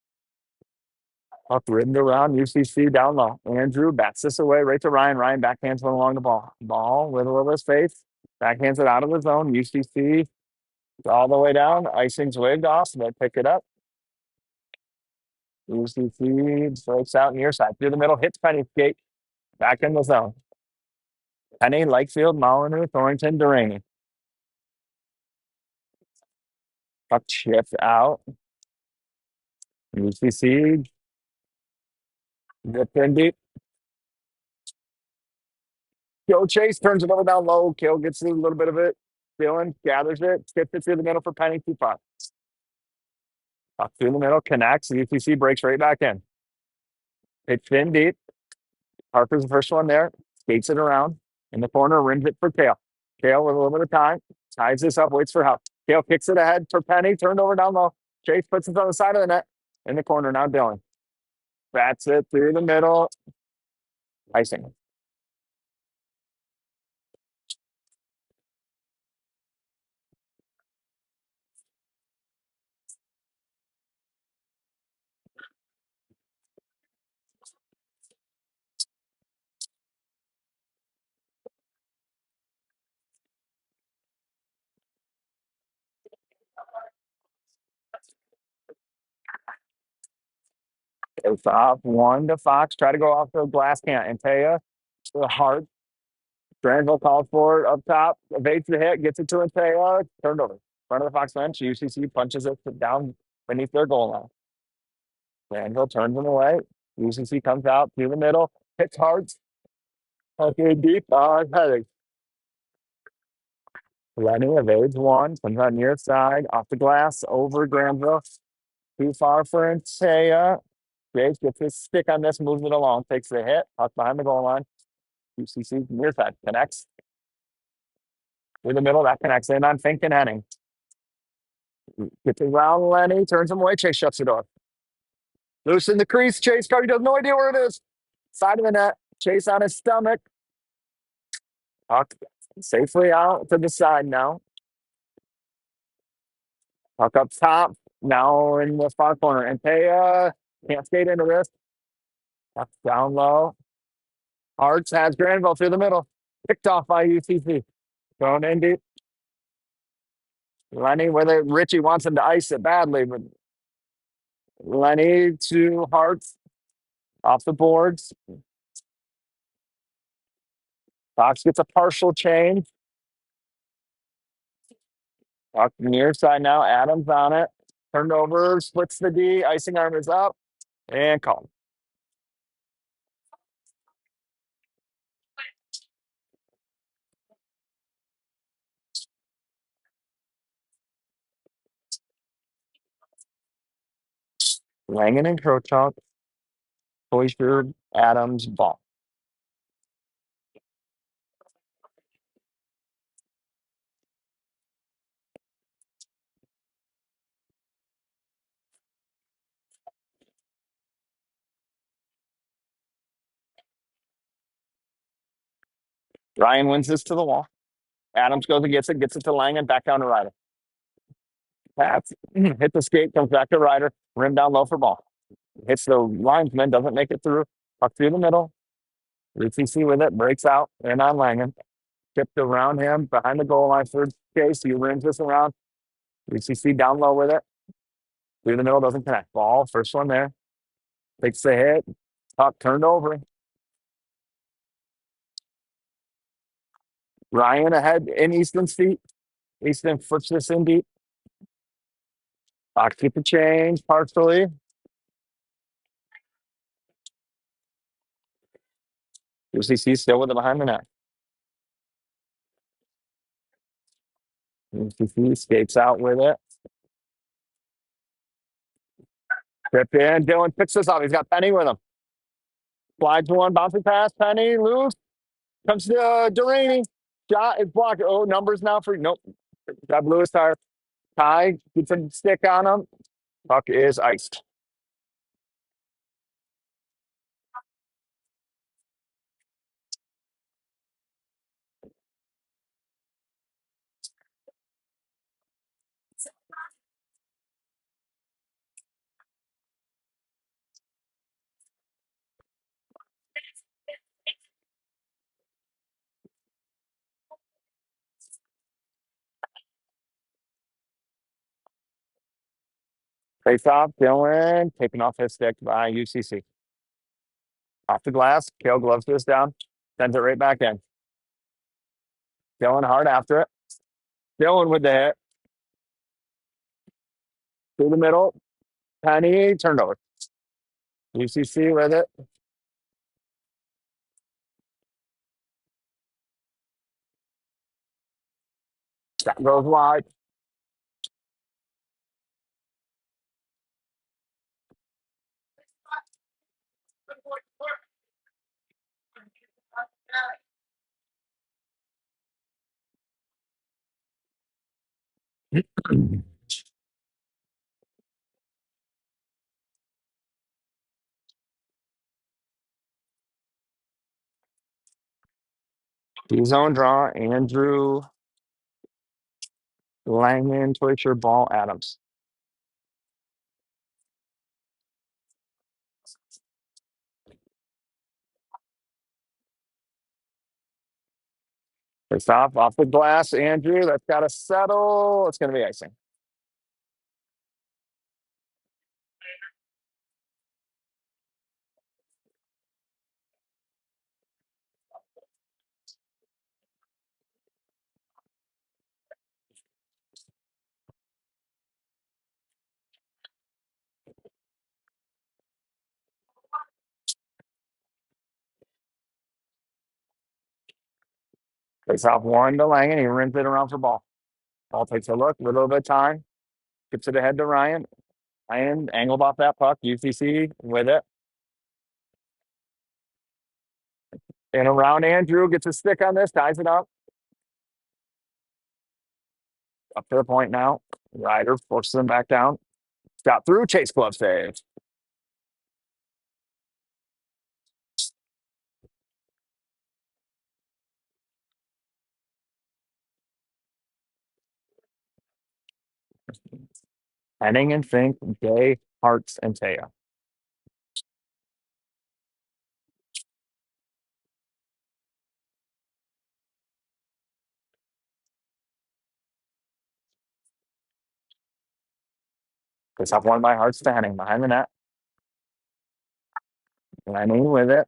Puck ridden around UCC down low. Andrew bats this away right to Ryan. Ryan backhands it along the ball. Ball with a little space. Backhands it out of the zone. UCC all the way down. Icing's waved off, so they pick it up. UCC breaks out near side. Through the middle, hits Penny skate. Back in the zone. Penny, Lakefield, Molyneux, Thornton, Deraney. Puck chipped out. UCC dipped in deep. Joe Chase turns it over down low. Kill gets a little bit of it. Dylan gathers it, skips it through the middle for Penny. 2-5. Up through the middle, connects. UCC breaks right back in. Pitched in deep. Parker's the first one there. Skates it around. In the corner, rims it for Kale. Kale with a little bit of time. Ties this up, waits for help. Kale kicks it ahead for Penny. Turned over down low. Chase puts it on the side of the net. In the corner now, Dylan. Bats it through the middle. Icing. It's off one to Fox. Try to go off the glass can. Antea to the heart. Granville calls for it up top. Evades the hit. Gets it to Antea. Turned over. Front of the Fox bench. UCC punches it down beneath their goal line. Granville turns them away. UCC comes out through the middle. Hits hard. Okay, deep. Heading. Lenny evades one. Comes out near side. Off the glass. Over Granville. Too far for Antea. Graves gets his stick on this, moves it along, takes the hit, puck behind the goal line. UCC near side connects through the middle. That connects in on Fink and Henning. Gets around Lenny, turns him away. Chase shuts the door. Loose in the crease. Chase Cody does no idea where it is. Side of the net. Chase on his stomach. Puck safely out to the side now. Puck up top. Now in the far corner. And Taya can't skate into this. Puck down low. Harts has Granville through the middle. Picked off by UCC. Thrown in deep. Lenny, whether Richie wants him to ice it badly, but Lenny to Harts off the boards. Fox gets a partial change. Puck near side now. Adams on it. Turned over, splits the D. Icing arm is up and called. Langen and Krochuk. Hoisberg, Adams, ball. Ryan wins this to the wall. Adams goes and gets it to Lang and back down to Ryder. Pats hit the skate, comes back to Ryder, rim down low for ball. Hits the linesman, doesn't make it through. Puck through the middle. UCC with it, breaks out, and on Langen. Tipped around him behind the goal line for Chase. He rims this around. UCC down low with it. Through the middle, doesn't connect. Ball, first one there. Takes the hit. Puck turned over. Ryan ahead in Easton's feet. Easton flips this in deep. Fox keep the change partially. UCC still with it behind the net. UCC skates out with it. Trip in. Dylan picks this up. He's got Penny with him. Slides one, bouncing pass. Penny loose. Comes to Duraney. Shot is blocked. Oh, numbers now for nope. Got Lewis tire. Ty gets a stick on him. Puck is iced. Face off. Dylan taking off his stick by UCC. Off the glass. Kale gloves this down. Sends it right back in. Dylan hard after it. Dylan with the hit. Through the middle. Penny turned over. UCC with it. That goes wide. Zone draw. Andrew Langman, Twitcher, Ball, Adams. Face off the glass. Andrew, that's got to settle. It's going to be icing. Face off one to Langen. He rims it around for ball. Ball takes a look, a little bit of time. Gets it ahead to Ryan. Ryan angled off that puck. UCC with it. And around Andrew gets a stick on this, ties it up. Up to the point now. Ryder forces him back down. Got through. Chase glove save. Henning and Fink, Day, Hartz, and Taya. Face off one by Hartz to Henning behind the net. Lenny with it.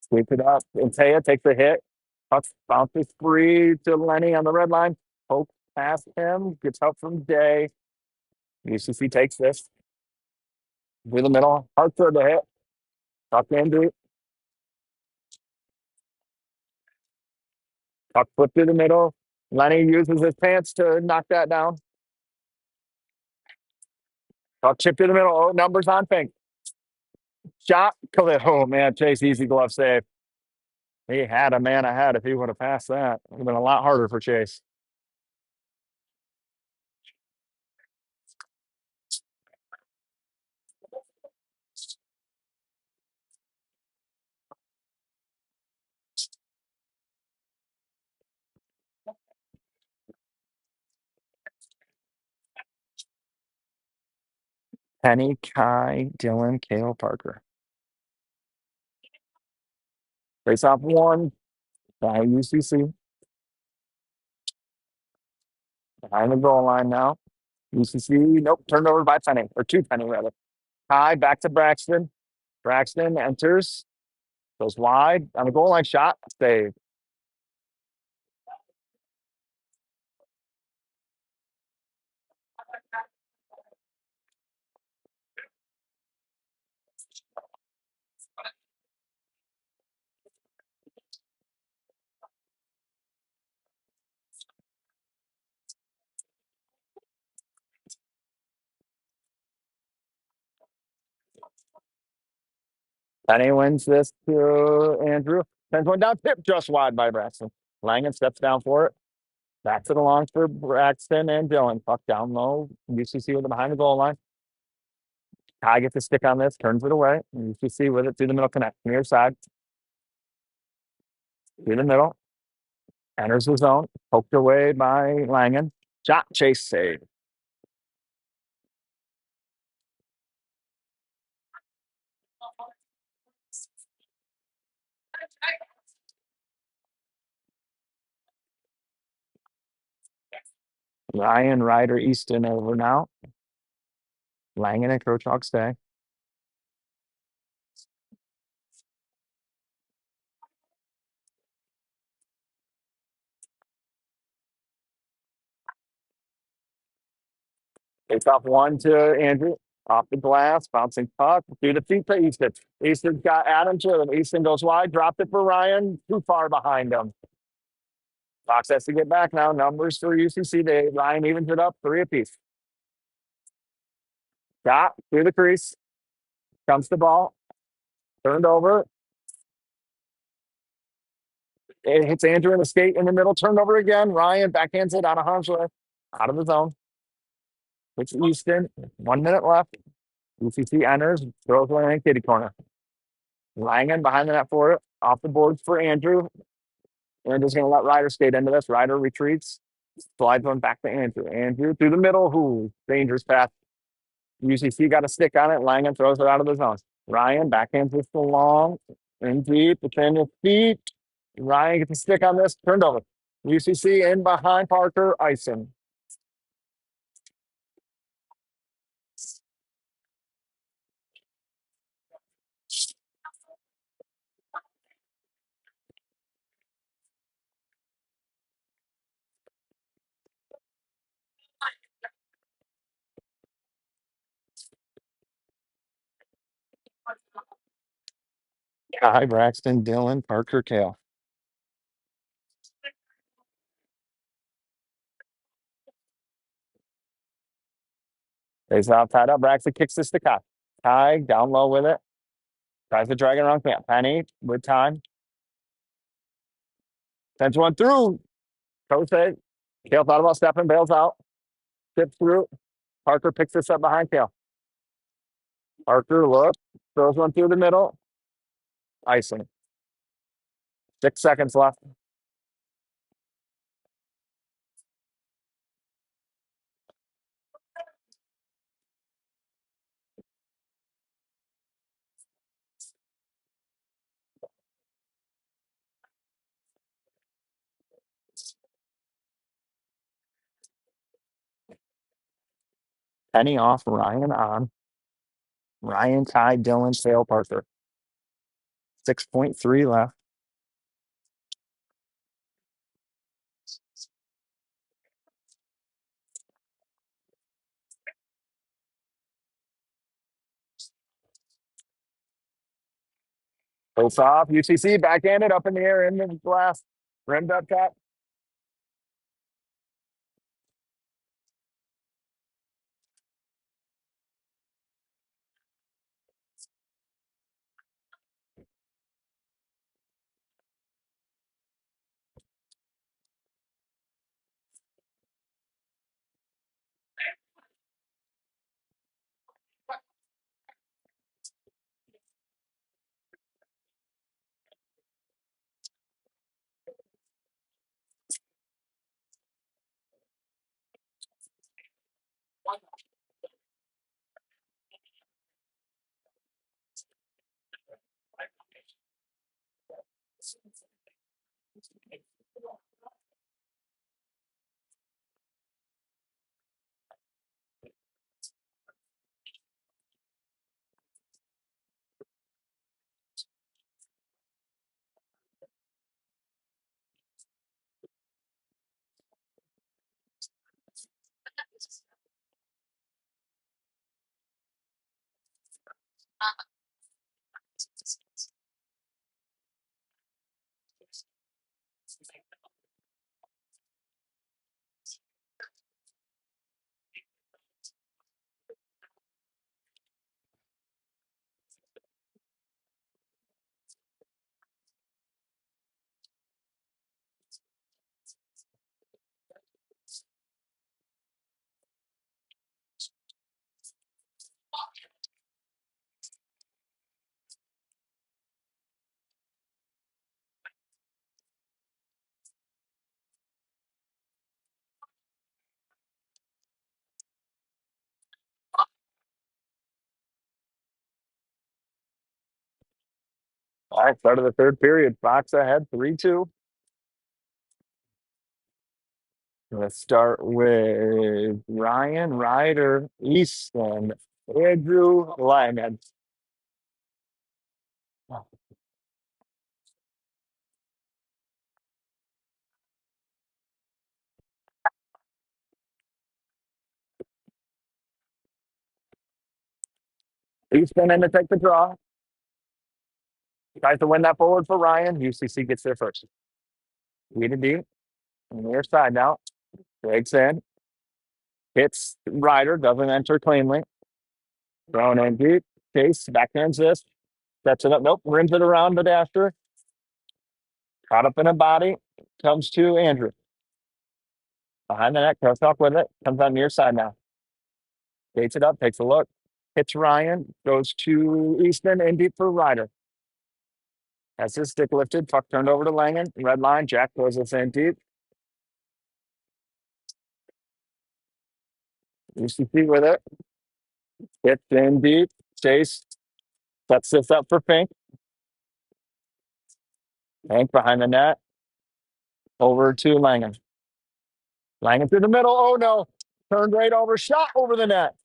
Sweep it up. And Taya takes the hit. Puck bounces free to Lenny on the red line. Poke past him. Gets help from Day. UCC takes this. Through the middle. Hartz for the hit. Puck in deep. Puck flip through the middle. Lenny uses his pants to knock that down. Puck chip through the middle. Oh, numbers on Fink. Shot. Oh, man. Chase, easy glove save. He had a man ahead if he would have passed that. It would have been a lot harder for Chase. Penny, Kai, Dylan, Kale, Parker. Face off one by UCC. Behind the goal line now. UCC, nope, turned over by Penny, or two Penny rather. Kai back to Braxton. Braxton enters, goes wide on the goal line shot, save. Penny wins this to Andrew. Sends one down, tip just wide by Braxton. Langen steps down for it. Backs it along for Braxton and Dylan. Puck down low. UCC with it behind the goal line. Kai gets a stick on this, turns it away. UCC with it through the middle connect. Near side. Through the middle. Enters the zone. Poked away by Langen. Shot, chase, save. Ryan, Ryder, Easton over now. Langen and Krochok stay. Takes off one to Andrew. Off the glass, bouncing puck through the feet to Easton. Easton's got Adam to him. Easton goes wide, dropped it for Ryan. Too far behind him. Fox has to get back now. Numbers for UCC. Ryan evens it up, three apiece. Got through the crease. Comes the ball. Turned over. It hits Andrew in the skate in the middle. Turned over again. Ryan backhands it out of harm's way. Out of the zone. It's Easton. 1 minute left. UCC enters. Throws one in kitty corner. Langen behind the net for it. Off the boards for Andrew. Andrew's going to let Ryder skate into this. Ryder retreats. Slides one back to Andrew. Andrew through the middle. Who? Dangerous pass. UCC got a stick on it. Langen throws it out of the zone. Ryan backhands this along. In deep. It's in his feet. Ryan gets a stick on this. Turned over. UCC in behind Parker. Icing. Kai, Braxton, Dylan, Parker, Kale. Face off, tied up. Braxton kicks this to Kai. Kai down low with it. Tries to drag it around camp. Penny with time. Sends one through. Coach said. Kale thought about stepping, bails out. Tips through. Parker picks this up behind Kale. Parker looks, throws one through the middle. Icing. 6 seconds left. Penny off, Ryan on. Ryan, Ty, Dylan, Sale, Parker. 6.3 left. Face off. UCC backhanded up in the air in the glass. Rimmed up top. All right, start of the third period. Fox ahead 3-2. Let's start with Ryan Ryder, Easton, Andrew Lyman. Easton in to take the draw. Tries to win that forward for Ryan. UCC gets there first. Lead it deep. On the near side now. Breaks in. Hits Ryder. Doesn't enter cleanly. Thrown in deep. Chase backhands this. Sets it up. Nope. Rims it around the dasher. Caught up in a body. Comes to Andrew. Behind the net. Crosstalk with it. Comes on near side now. Gates it up. Takes a look. Hits Ryan. Goes to Easton. In deep for Ryder. Has his stick lifted. Puck turned over to Langen. Red line. Jack goes this in deep. UCC with it. Hits in deep. Chase sets this up for Fink. Hank behind the net. Over to Langen. Langen through the middle. Oh no. Turned right over. Shot over the net.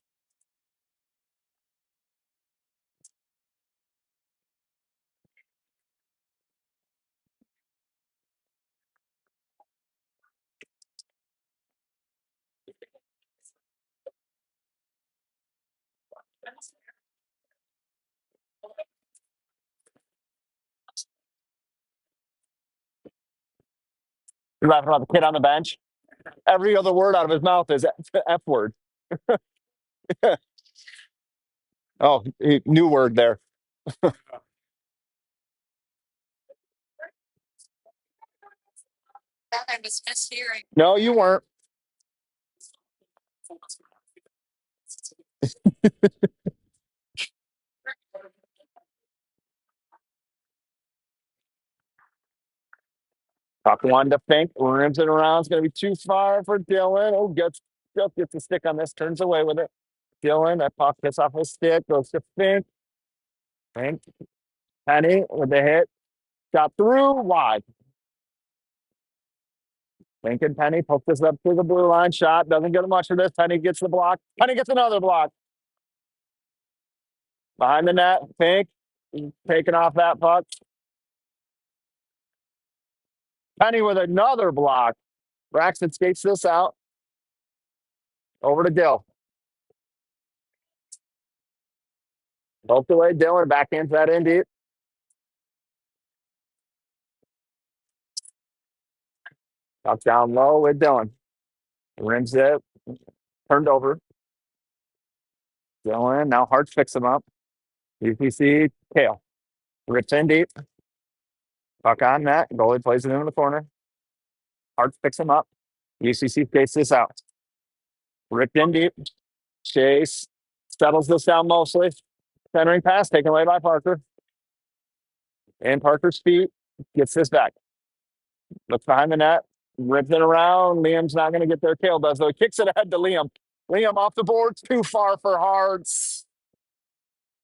You're laughing about the kid on the bench. Every other word out of his mouth is F word. Oh, new word there. No, you weren't. Tuck one to Fink. Rims it around. It's going to be too far for Dylan. Oh, just gets the stick on this. Turns away with it. Dylan, that puck gets off his stick. Goes to Fink. Fink. Penny with the hit. Got through. Wide. Fink and Penny poke this up to the blue line. Shot. Doesn't get much of this. Penny gets the block. Penny gets another block. Behind the net. Fink. Taking off that puck. Penny with another block. Braxton skates this out. Over to Dill. Poked away. Dylan backhands that in deep. Up down low with Dylan. Rims it. Turned over. Dylan. Now Hart picks him up. UPC. Kale. Rips in deep. Puck on net. Goalie plays it in the corner. Hart picks him up. UCC skates this out. Ripped in deep. Chase settles this down mostly. Centering pass taken away by Parker. And Parker's feet. Gets this back. Looks behind the net. Rips it around. Liam's not going to get there. Kale does, though. He kicks it ahead to Liam. Liam off the boards. Too far for Hearts.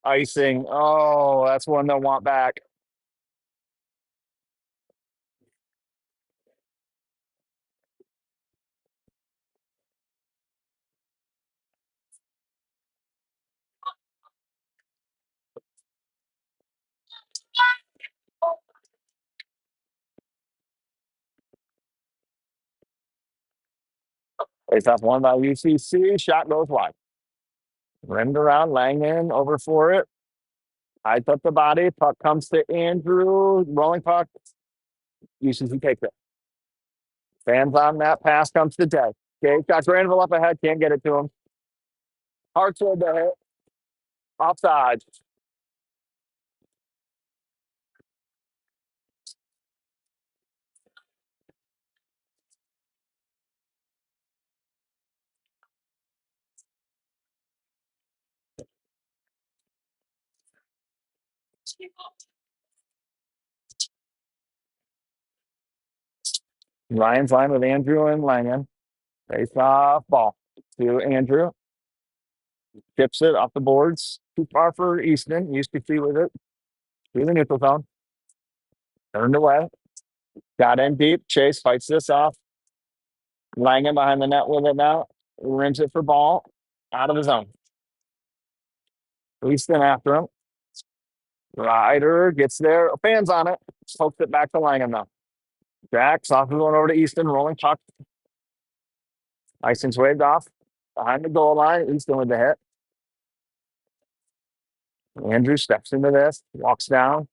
Icing. Oh, that's one they'll want back. Face off one by UCC. Shot goes wide. Rimmed around. Langen over for it. Hides up the body. Puck comes to Andrew. Rolling puck. UCC takes it. Fans on that pass comes to Day. Okay, got Granville up ahead. Can't get it to him. Hartsfield to hit. Offside. Ryan's line with Andrew and Langen. Face off ball to Andrew. Tips it off the boards. Too far for Easton. UCC with it. Through the neutral zone. Turned away. Got in deep. Chase fights this off. Langen behind the net with it now. Rims it for ball. Out of the zone. Easton after him. Ryder gets there. Fans on it. Pokes it back to Langen now. Jack, soft going over to Easton. Rolling puck. Icing's waved off. Behind the goal line. Easton with the hit. Andrew steps into this. Walks down.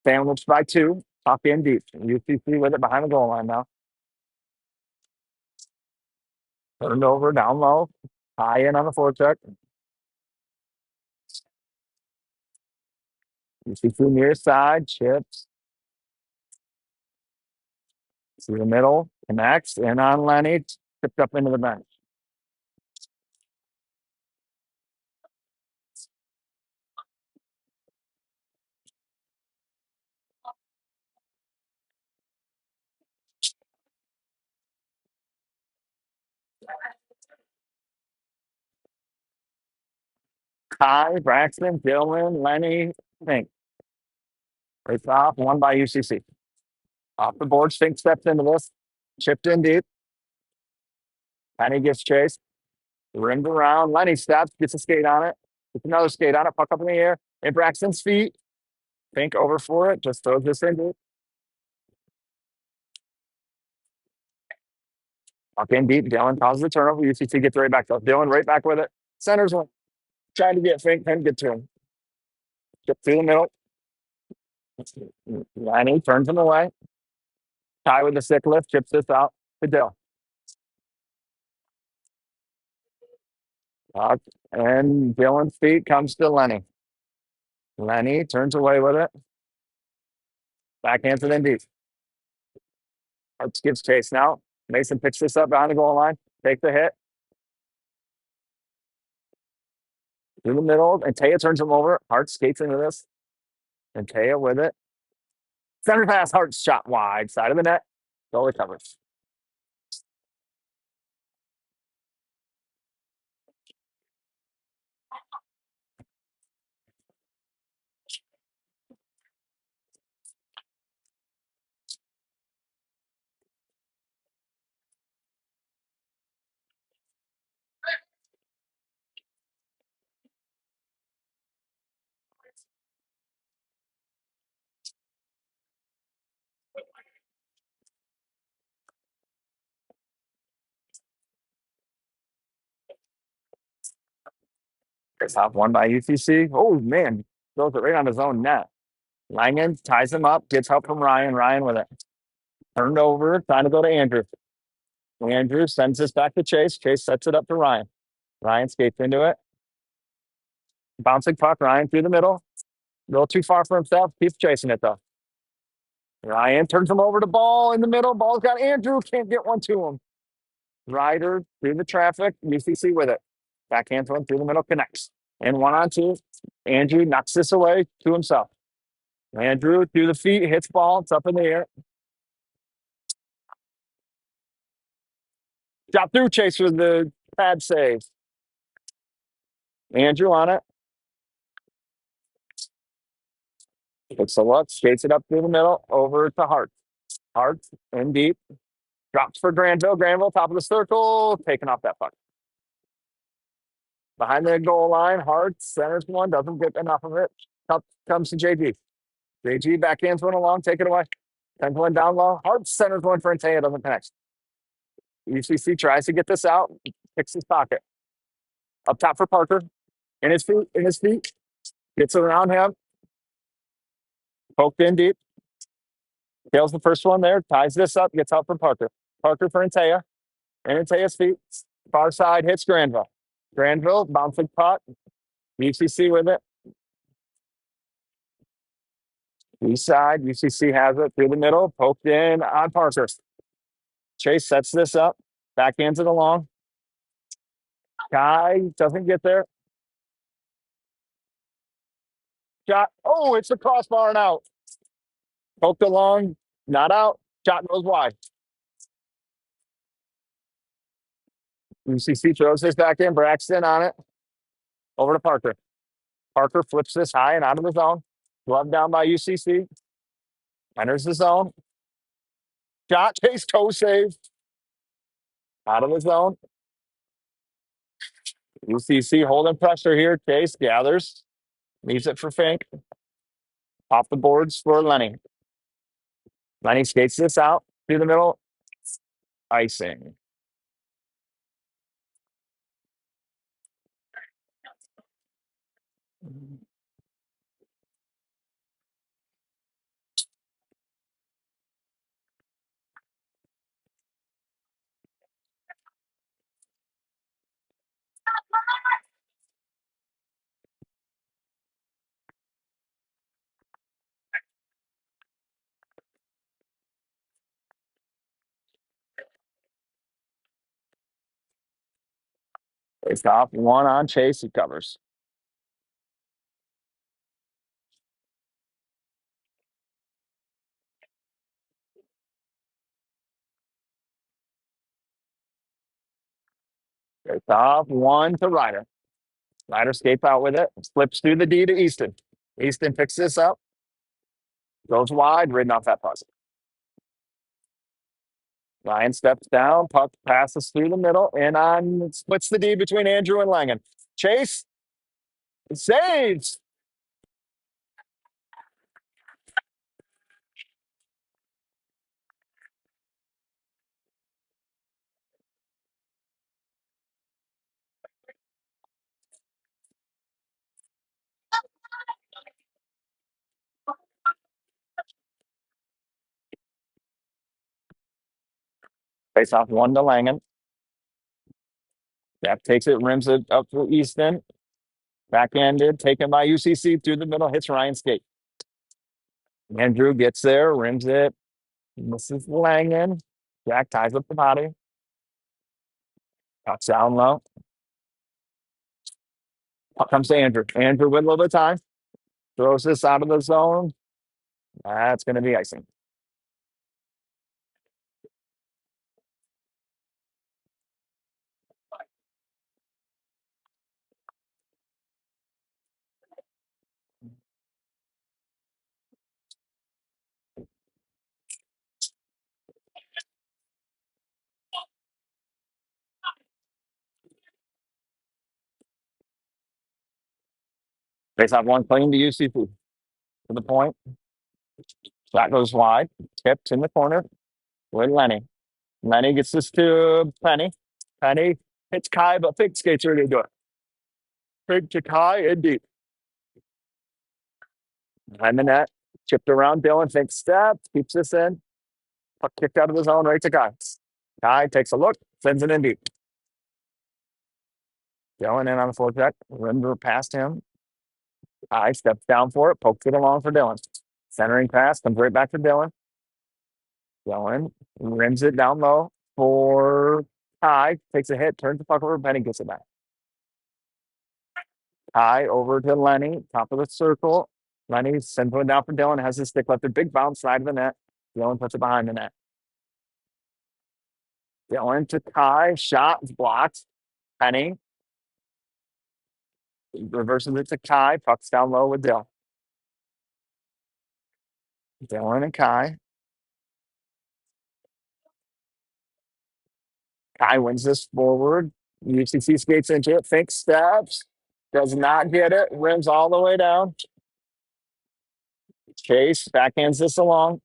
Sandwiched by two. Top in deep. UCC with it behind the goal line now. Turned over, down low. High in on the forecheck. UCC near side. Chips. Through the middle. Connects. In on Lenny. Tipped up into the bench. Ty, Braxton, Dylan, Lenny, Fink. Face off, one by UCC. Off the board, Fink steps into this. Chipped in deep. Penny gets chased. Rimmed around. Lenny steps, gets a skate on it. Gets another skate on it. Puck up in the air. In Braxton's feet. Fink over for it. Just throws this in deep. Puck in deep. Dylan causes the turnover. UCC gets right back to Dylan right back with it. Centers one. Trying to get Fink. Penn get to him. Chip through the middle. Lenny turns him away. Ty with the stick lift. Chips this out to Dill. And Dylan's feet comes to Lenny. Lenny turns away with it. Backhands it in deep. Hartz gives chase now. Mason picks this up behind the goal line. Take the hit. Through the middle. And Taya turns him over. Hart skates into this. And Taya with it. Center pass. Hart's shot wide. Side of the net. Goal recovers. First off, one by UCC. Oh, man. Throws it right on his own net. Langen ties him up. Gets help from Ryan. Ryan with it. Turned over. Trying to go to Andrew. Andrew sends this back to Chase. Chase sets it up to Ryan. Ryan skates into it. Bouncing puck. Ryan through the middle. A little too far for himself. Keeps chasing it, though. Ryan turns him over to ball in the middle. Ball's got Andrew. Can't get one to him. Ryder through the traffic. UCC with it. Backhands one through the middle. Connects. And 1-on-2. Andrew knocks this away to himself. Andrew through the feet. Hits ball. It's up in the air. Shot through Chase with the pad save. Andrew on it. Looks a look. Skates it up through the middle. Over to Hart. Hart in deep. Drops for Granville. Granville, top of the circle. Taking off that puck. Behind the goal line. Hart centers one. Doesn't get enough of it. Up comes to JG. JG backhands one along. Take it away. 10 one down low. Hart centers one for Antaya. Doesn't connect. UCC tries to get this out, picks his pocket. Up top for Parker. In his feet. Gets around him. Poked in deep. Tails the first one there. Ties this up. Gets out for Parker. Parker for Antea. And Antea's feet. Far side hits Granville. Granville, bouncing puck. UCC with it. East side. UCC has it through the middle. Poked in on Parker. Chase sets this up. Backhands it along. Guy doesn't get there. Shot. Oh, it's the crossbar and out. Poked along. Not out. Shot goes wide. UCC throws this back in. Braxton on it. Over to Parker. Parker flips this high and out of the zone. Glove down by UCC. Enters the zone. Shot. Chase toe save. Out of the zone. UCC holding pressure here. Chase gathers. Leaves it for Fink. Off the boards for Lenny. Lenny skates this out through the middle. Icing. Face off. One on Chase. He covers. Face off. One to Ryder. Ryder skates out with it. Slips through the D to Easton. Easton picks this up. Goes wide. Ridden off that puck. Ryan steps down. Puck passes through the middle and on splits the D between Andrew and Langen. Chase saves. Face off one to Langen. That takes it, rims it up for Easton. Backhanded, taken by UCC through the middle, hits Ryan's skate. Andrew gets there, rims it. Misses Langen. Jack ties up the body. Puck's down low. Puck comes to Andrew. Andrew with a little bit of time. Throws this out of the zone. That's going to be icing. Face off one clean to UCC. To the point. Shot goes wide. Tipped in the corner with Lenny. Lenny gets this to Penny. Penny hits Kai, but Fink skates ready to do it. Fink to Kai and deep. Behind the net. Chipped around Dylan. Fink steps. Keeps this in. Puck kicked out of the zone right to Kai. Kai takes a look. Sends it in deep. Dylan in on the full check. Rinder past him. Kai steps down for it. Pokes it along for Dylan. Centering pass. Comes right back to Dylan. Dylan rims it down low for Kai. Takes a hit. Turns the puck over. Penny gets it back. Kai over to Lenny. Top of the circle. Lenny sends one down for Dylan. Has his stick left. A big bounce side of the net. Dylan puts it behind the net. Dylan to Kai. Shot blocked. Penny reverses it to Kai. Puck's down low with Dylan. Dylan and Kai. Kai wins this forward. UCC skates into it. Fake steps. Does not get it. Rims all the way down. Chase backhands this along.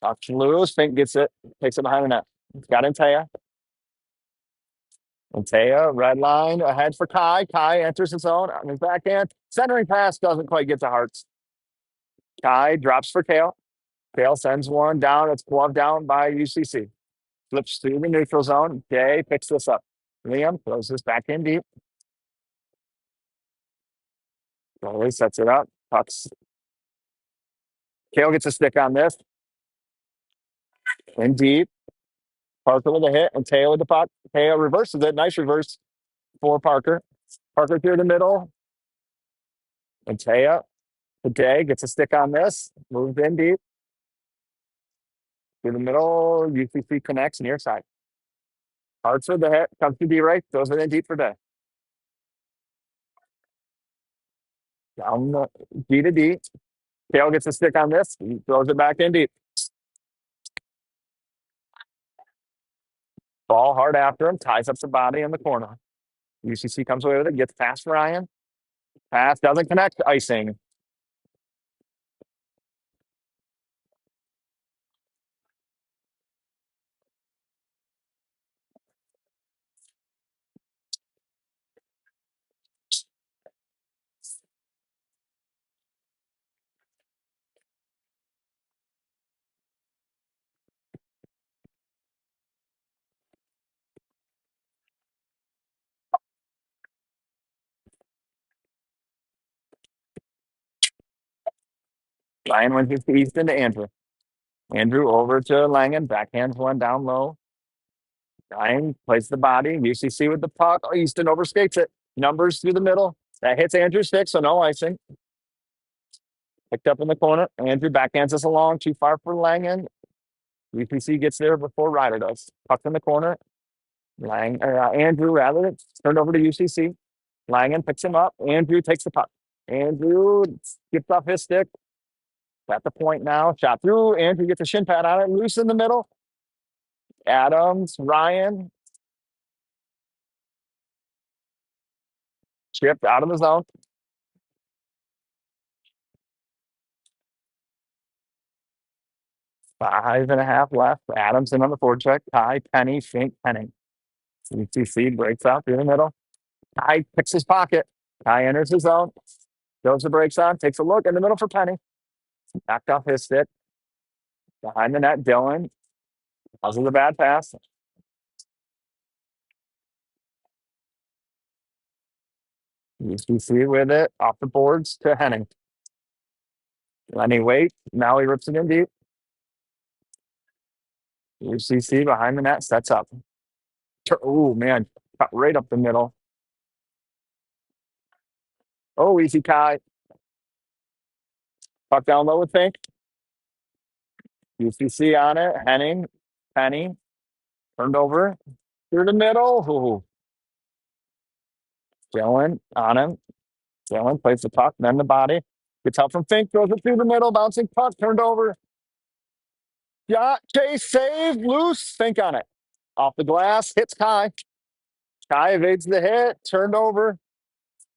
Tucks loose. Fink gets it. Takes it behind the net. Got Antea. Antea, red line ahead for Kai. Kai enters his own on his backhand. Centering pass doesn't quite get to Hearts. Kai drops for Kale. Kale sends one down. It's gloved down by UCC. Flips through the neutral zone. Day picks this up. Liam throws this back in deep. Goalie sets it up. Pucks. Kale gets a stick on this. In deep. Parker with a hit and Taylor with the puck. Taylor reverses it. Nice reverse for Parker. Parker through the middle. And Taya today gets a stick on this. Moves in deep. Through the middle. UCC connects near side. Hearts with the hit. Comes to D right. Throws it in deep for Day. Down the D to D. Taylor gets a stick on this. He throws it back in deep. Ball hard after him. Ties up the body in the corner. UCC comes away with it. Gets past Ryan. Pass doesn't connect. Icing. Ryan wins it to Easton to Andrew. Andrew over to Langen. Backhands one down low. Ryan plays the body. UCC with the puck. Oh, Easton overskates it. Numbers through the middle. That hits Andrew's stick, so no icing. Picked up in the corner. Andrew backhands us along. Too far for Langen. UCC gets there before Ryder does. Puck in the corner. Andrew rather turned over to UCC. Langen picks him up. Andrew takes the puck. Andrew skips off his stick. At the point now. Shot through. Andrew gets a shin pad on it. Loose in the middle. Adams, Ryan. Chipped out of the zone. 5.5 left. Adams in on the forward check. Ty, Penny, Fink, Penning. UCC breaks out through the middle. Ty picks his pocket. Ty enters his zone. Goes the brakes on. Takes a look in the middle for Penny. Knocked off his stick. Behind the net, Dylan. Causes a bad pass. UCC with it. Off the boards to Henning. Lenny wait. Now he rips it in deep. UCC behind the net. Sets up. Oh, man. Cut right up the middle. Oh, easy Kai. Puck down low with Fink. UCC on it. Henning. Penny. Turned over. Through the middle. Ooh. Dylan on him. Dylan plays the puck, then the body. Gets help from Fink. Throws it through the middle. Bouncing puck. Turned over. Yeah. Chase save. Loose. Fink on it. Off the glass. Hits Kai. Kai evades the hit. Turned over.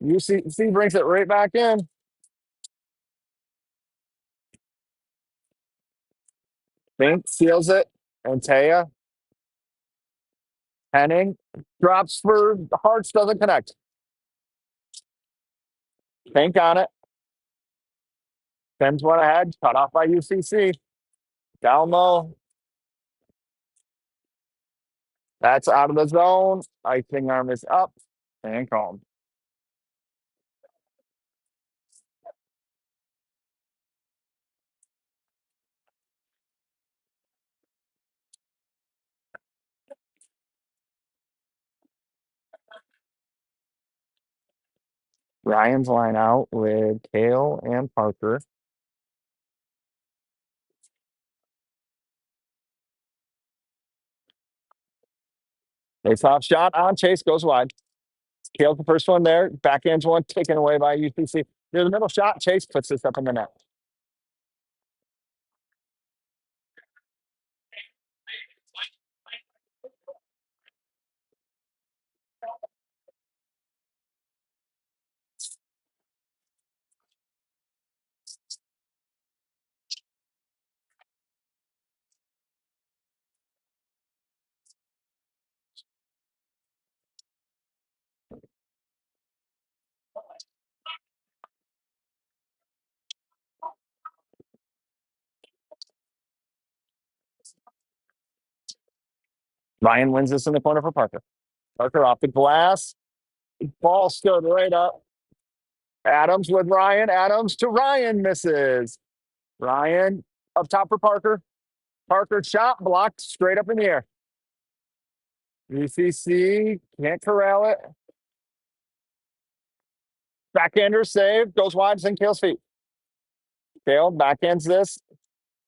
UCC brings it right back in. Fink seals it. Antea. Henning drops for Hearts, doesn't connect. Fink on it. Sends one ahead. Cut off by UCC. Down low. That's out of the zone. Icing arm is up and calm. Ryan's line out with Kale and Parker. Face off shot on Chase goes wide. Kale's the first one there. Backhand's one taken away by UCC. Near the middle shot. Chase puts this up in the net. Ryan wins this in the corner for Parker. Parker off the glass. Ball stood right up. Adams with Ryan. Adams to Ryan misses. Ryan up top for Parker. Parker shot blocked straight up in the air. UCC can't corral it. Backhander save. Goes wide. St. Kale's feet. Kale backhands this.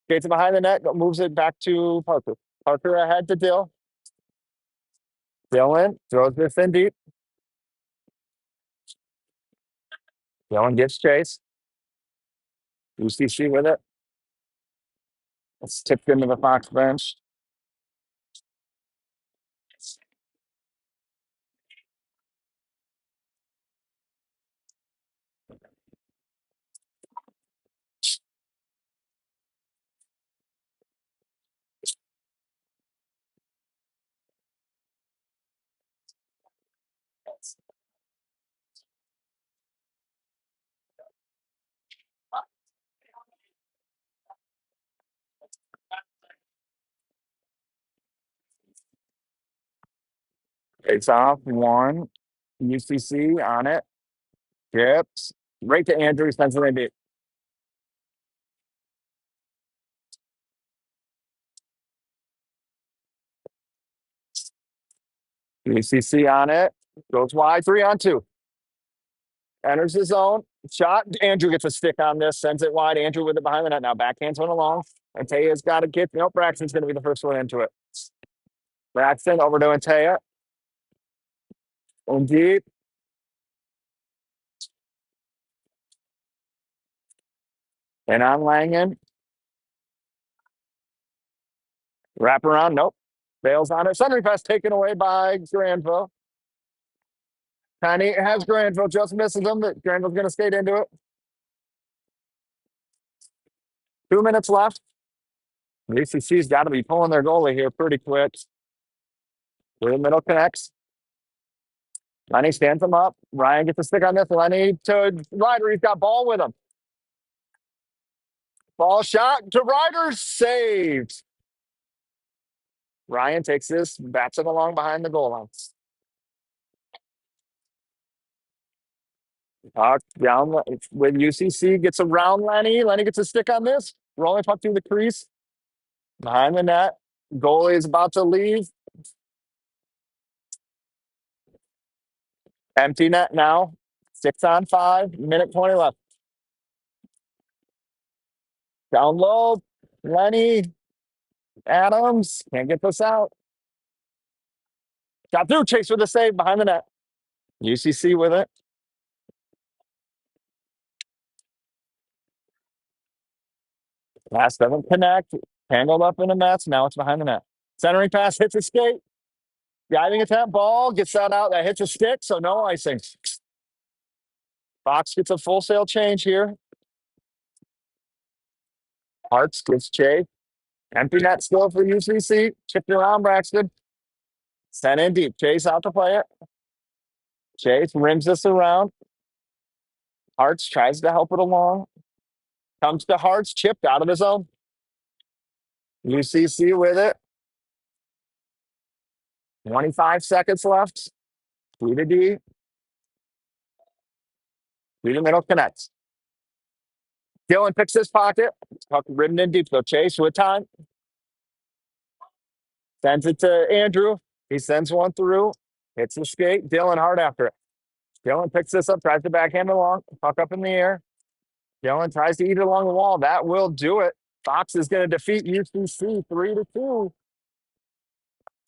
Gets it behind the net. Moves it back to Parker. Parker ahead to Dill. Dylan throws this in deep. Dylan gets chase. UCC with it. It's tipped into the Fox bench. It's off one. UCC on it. Tips. Right to Andrews, Pennsylvania. UCC on it. Goes wide. 3-on-2. Enters the zone. Shot. Andrew gets a stick on this. Sends it wide. Andrew with it behind the net. Now backhands one along. Antea's got to get. Nope. Braxton's going to be the first one into it. Braxton over to Antea. In deep. And on Langen. Wrap around. Nope. Bails on it. Centering pass taken away by Granville. Penny has Granville. Just misses him. But Granville's going to skate into it. 2 minutes left. UCC's got to be pulling their goalie here pretty quick. Through the middle connects. Lenny stands him up. Ryan gets a stick on this. Lenny to Ryder. He's got ball with him. Ball shot to Ryder. Saved. Ryan takes this, bats it along behind the goal line. Puck down with UCC. Gets around Lenny. Lenny gets a stick on this. Rolling puck through the crease. Behind the net. Goalie is about to leave. Empty net now. 6-on-5. Minute 20 left. Down low. Lenny. Adams. Can't get this out. Got through. Chase with the save behind the net. UCC with it. Pass doesn't connect. Tangled up in the nets. Now it's behind the net. Centering pass hits a skate. Diving attempt. Ball gets that out. That hits a stick. So no icing. Fox gets a full sail change here. Hartz gets Chase. Empty net still for UCC. Chipped around Braxton. Sent in deep. Chase out to play it. Chase rims this around. Hartz tries to help it along. Comes to Hartz. Chipped out of his own. UCC with it. 25 seconds left. 3 to D. 3 to middle connects. Dylan picks his pocket. Puck ridden in deep. So Chase with time. Sends it to Andrew. He sends one through. Hits the skate. Dylan hard after it. Dylan picks this up. Tries to backhand along. Puck up in the air. Dylan tries to eat it along the wall. That will do it. Fox is going to defeat UCC 3-2.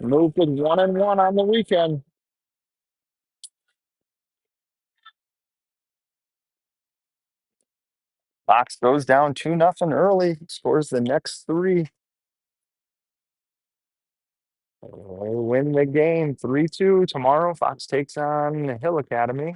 Move to 1-1 on the weekend. Fox goes down 2-0 early. Scores the next 3. They win the game 3-2. Tomorrow, Fox takes on Hill Academy.